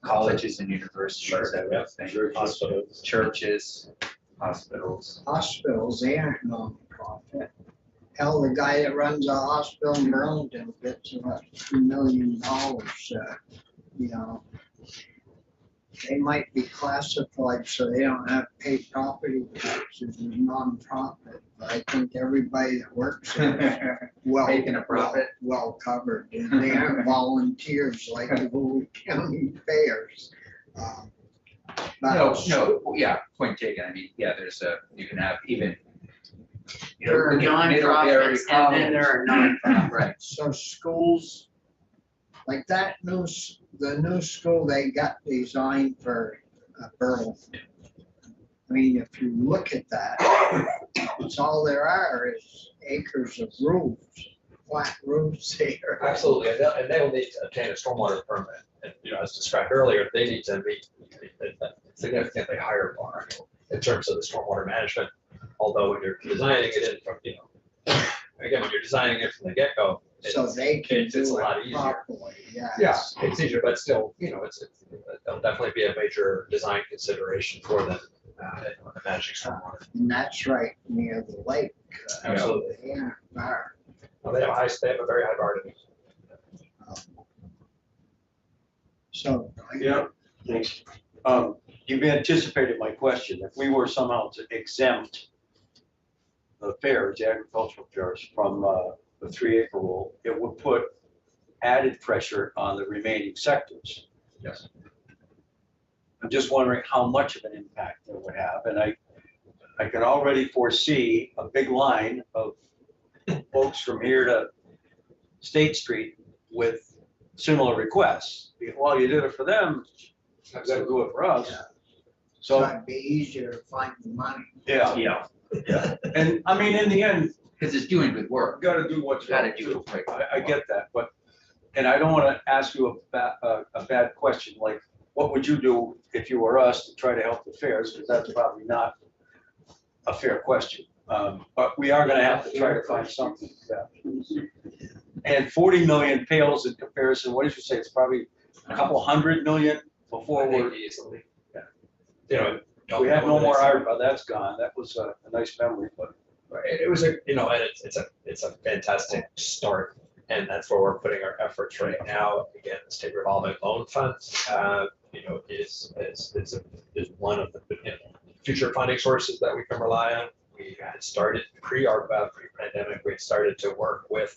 Colleges and universities, Sure, that yeah. would think. Hospitals. Churches, hospitals. Hospitals, they aren't nonprofit. Hell, the guy that runs a hospital in Burlington gets about $2 million, you know. They might be classified so they don't have to pay property taxes as nonprofit. But I think everybody that works there is Making a profit. well covered. And they aren't volunteers like the Bowie County Fairs. No, yeah, point taken. I mean, yeah, you can have even. you know, There are Middlebury nonprofits and then there are nonprofits. Right. So schools, like the new school they got designed for Burlington. I mean, if you look at that, it's all there are is acres of roofs, flat roofs there. Absolutely, and they will need to obtain a stormwater permit. And, you know, as described earlier, they need to meet a significantly higher bar in terms of the stormwater management. Although when you're designing it in from, you know, again, when you're designing it from the get-go, So they can it's a do lot it easier. properly, yes. Yeah, it's easier, but still, you know, it'll definitely be a major design consideration for them, managing stormwater. And that's right near the lake. Absolutely. Yeah, far. Well, they have a very high bar to meet. So. Yeah, thanks. You've anticipated my question. If we were somehow to exempt the fairs, the agricultural fairs from the 3-acre rule, it would put added pressure on the remaining sectors. Yes. I'm just wondering how much of an impact it would have, and I can already foresee a big line of folks from here to State Street with similar requests. Well, you did it for them, you gotta do it for us. So So, it'd be easier to find the money. yeah, Yeah, and I mean, in the end, because it's doing good work. gotta do what's Gotta right. do it quick. I get that, but, and I don't wanna ask you a bad question, like, what would you do if you were us to try to help the fairs, because that's probably not a fair question. But we are gonna have to try to find something. Yeah. And 40 million pales in comparison, what did you say, it's probably a couple 100 million before we're, Easily. Yeah. You know. we have no more ARPA, that's gone, that was a nice memory, but. It was and it's a fantastic start, and that's where we're putting our efforts right now. Again, the state revolving loan funds, you know, is one of the future funding sources that we can rely on. We had started pre-ARPA, pre-pandemic, we had started to work with,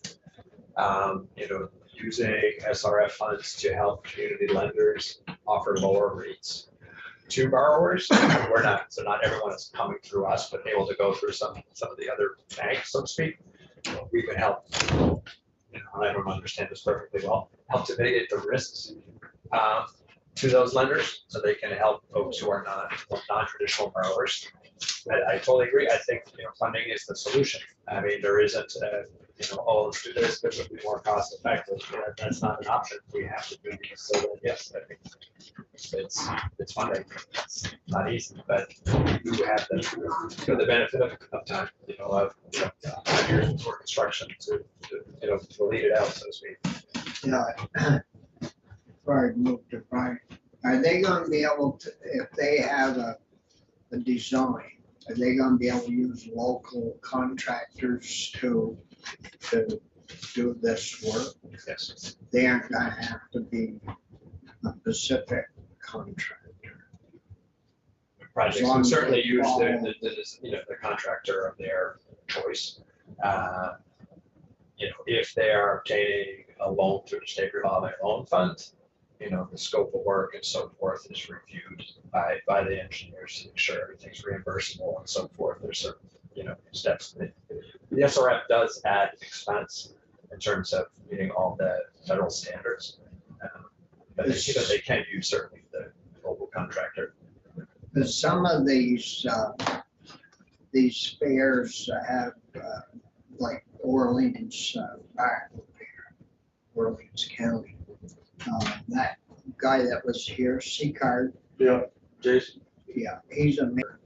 you know, using SRF funds to help community lenders offer lower rates to borrowers. We're not, so not everyone is coming through us, but able to go through some of the other banks, so to speak. We can help, you know, and I don't understand this perfectly well, help to mitigate the risks to those lenders, so they can help folks who are non-traditional borrowers. I totally agree. I think, you know, funding is the solution. I mean, there isn't, you know, oh, let's do this, this would be more cost effective. That's not an option. We have to do these. So that, yes, I think it's funding. It's not easy, but we do have the benefit of time, you know, of 5 years before construction to you know, to lead it out, so to speak. Yeah. Before I move to Brian, are they gonna be able to, if they have a design, are they gonna be able to use local contractors to do this work, Yes. they aren't gonna have to be a Pacific contractor. Projects As long can as certainly they use follow- the contractor of their choice. If they are obtaining a loan through the state revolving loan fund, the scope of work and so forth is reviewed by the engineers to make sure everything's reimbursable and so forth. There's certain, steps. The SRF does add expense in terms of meeting all the federal standards. But they can use certainly the local contractor. Because some of these fairs have, like Orleans, Bicycle Fair, Orleans County. That guy that was here, C-Card, Yeah, Jason. yeah, he's a mayor.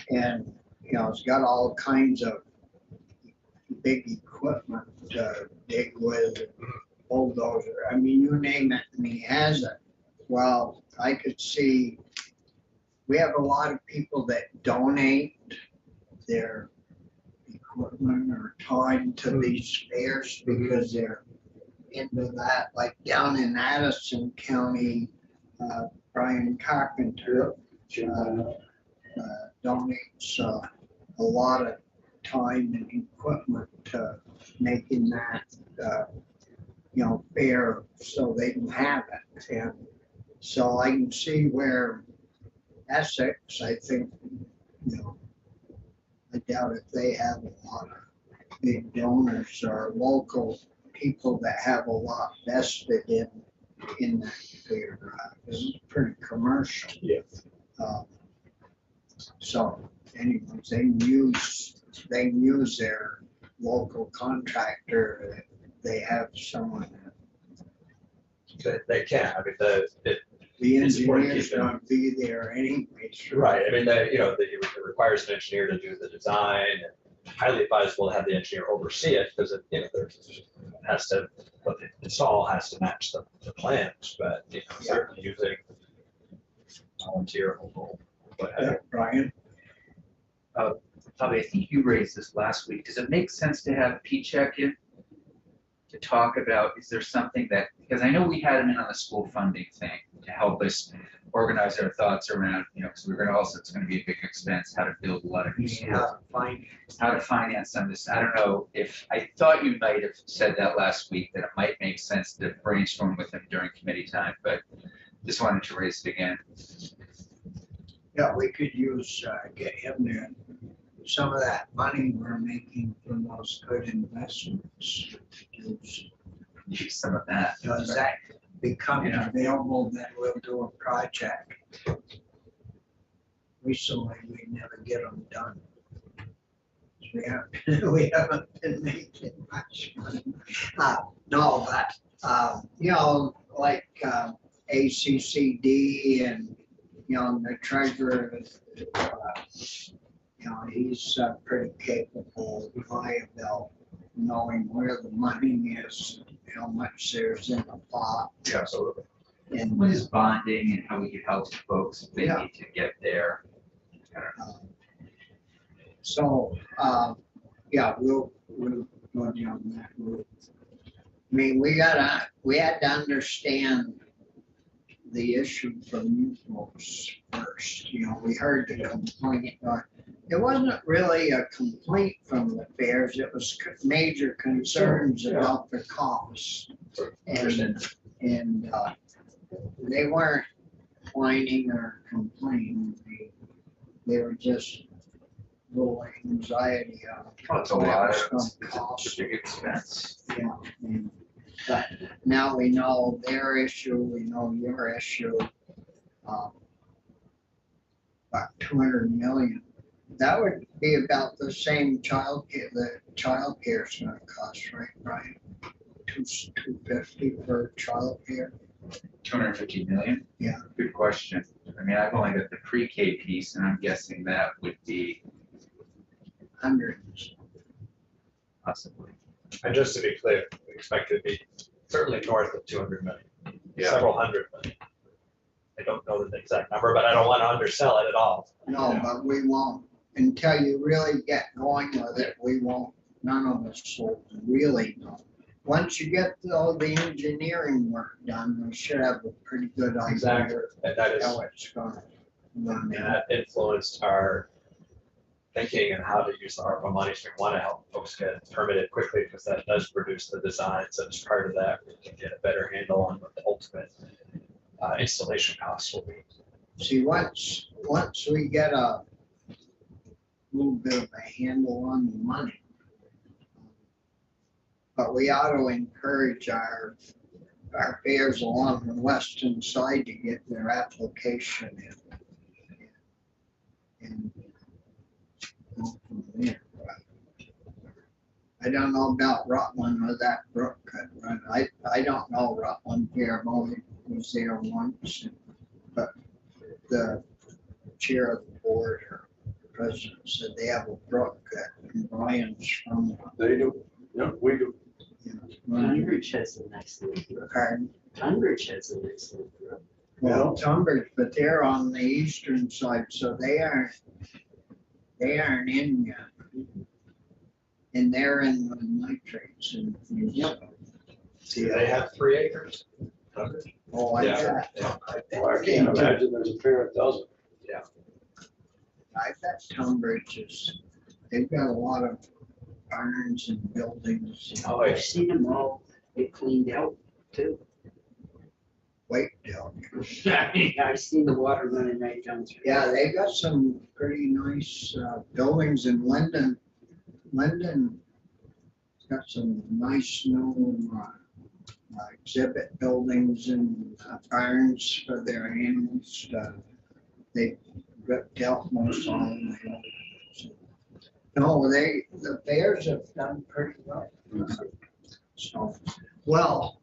And, he's got all kinds of big equipment to dig with, bulldozer, I mean, you name it, and he has it. Well, I could see, we have a lot of people that donate their equipment or time to these fairs because they're into that, like down in Addison County, Brian Carpenter donates a lot of time and equipment to making that, fair so they can have it. And so I can see where Essex, I think, I doubt if they have a lot of big donors or local people that have a lot vested in that fair. It's pretty commercial. Yeah. So anyways, they can use their local contractor. They have someone. They can. I mean, The It's important to engineer's keep them- gonna be there anyways. right. I mean, it requires an engineer to do the design. Highly advisable to have the engineer oversee it because what they install has to match the plans. But certainly using volunteer local. Brian? Bobby, I think you raised this last week. Does it make sense to have P-Check in to talk about, is there something that, because I know we had him in on the school funding thing to help us organize our thoughts around, because we're going to also, it's going to be a big expense, how to build a lot of new schools, how to finance some of this. I don't know if, I thought you might have said that last week, that it might make sense to brainstorm with him during committee time, but just wanted to raise it again. Yeah, we could use, get him there. Some of that money we're making from those good investments. Use some of that. Does that become Yeah. available, then we'll do a project. Recently, we never get them done. We haven't been making much money. No, but, like ACCD and, the treasurer, he's pretty capable, reliable, knowing where the money is, how much there's in the pot. Yeah, absolutely. And What is bonding and how we can help folks if they Yeah. need to get there? so, we'll go down that route. I mean, we had to understand the issue from you folks first. We heard the complaint. It wasn't really a complaint from the fairs. It was major concerns Sure, yeah. about the costs. Understand. And they weren't whining or complaining. They were just little anxiety of Oh, it's a what lot it of, was it's gonna a cost. big expense. Yeah, but now we know their issue, we know your issue. About 200 million. That would be about the same childcare, the childcare is gonna cost, right, Brian? 250 for childcare. 250 million? Yeah. Good question. I mean, I've only got the pre-K piece, and I'm guessing that would be Hundreds. possibly. And just to be clear, we expect it to be certainly north of 200 million, Yeah. several hundred million. I don't know the exact number, but I don't want to undersell it at all. No, but we won't, until you really get going with it, we won't none of us will really know. Once you get all the engineering work done, we should have a pretty good idea Exactly, and that is, how it's gonna run. and that influenced our thinking and how to use the ARPA monies. We want to help folks get permitted quickly because that does produce the designs. And as part of that, we can get a better handle on what the ultimate installation costs will be. See, once we get a little bit of a handle on the money, but we ought to encourage our fairs along the western side to get their application in. And go from there. I don't know about Rutland or that brook could run. I don't know Rutland here. I've only was there once, but the chair of the board or president said they have a brook that Brian's from. They do, yeah, we do. Tunbridge has an excellent brook. Pardon? Tunbridge has an excellent brook. Well, Tunbridge, but they're on the eastern side, so they aren't in yet. And they're in the nitrates and. See, they have 3 acres. Oh, I Yeah. bet. Well, I can't imagine there's a fair that doesn't. I bet Tunbridge is, they've got a lot of barns and buildings. Oh, yeah. I've seen them all get cleaned out too. Wakedale. I mean, I've seen the water running right down through. Yeah, they got some pretty nice buildings in Linden. Linden got some nice new exhibit buildings and barns for their animals. They ripped out most all of them. No, the Bears have done pretty well. So, well,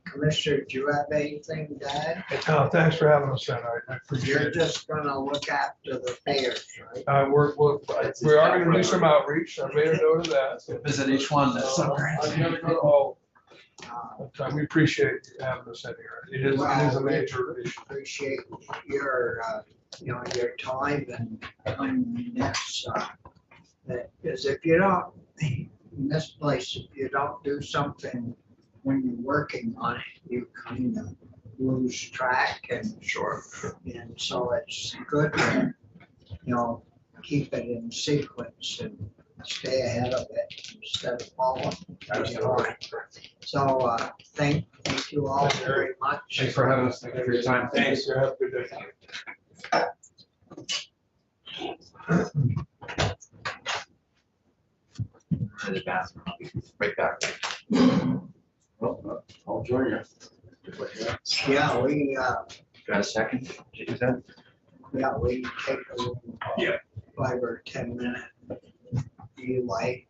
Commissioner, do you have anything to add? No, thanks for having us tonight. I appreciate You're it. just gonna look after the Bears, right? We are gonna do some outreach. I made a note of that. Visit each one this summer. I'm gonna go to all. Uh, We appreciate you having us in here. It is a major issue. Appreciate your, your time and on this. Because if you don't, in this place, if you don't do something when you're working on it, you kind of lose track and. Sure. And so it's good to, keep it in sequence and stay ahead of it instead of following. Absolutely. So, thank you all very much. Thanks for having us. Thank you for your time. Thanks. Have a good day. To the bathroom, I'll be right back. Well, I'll join you. Yeah, we, Got a second? You said? we take a little. Yeah. 5 or 10 minute delay.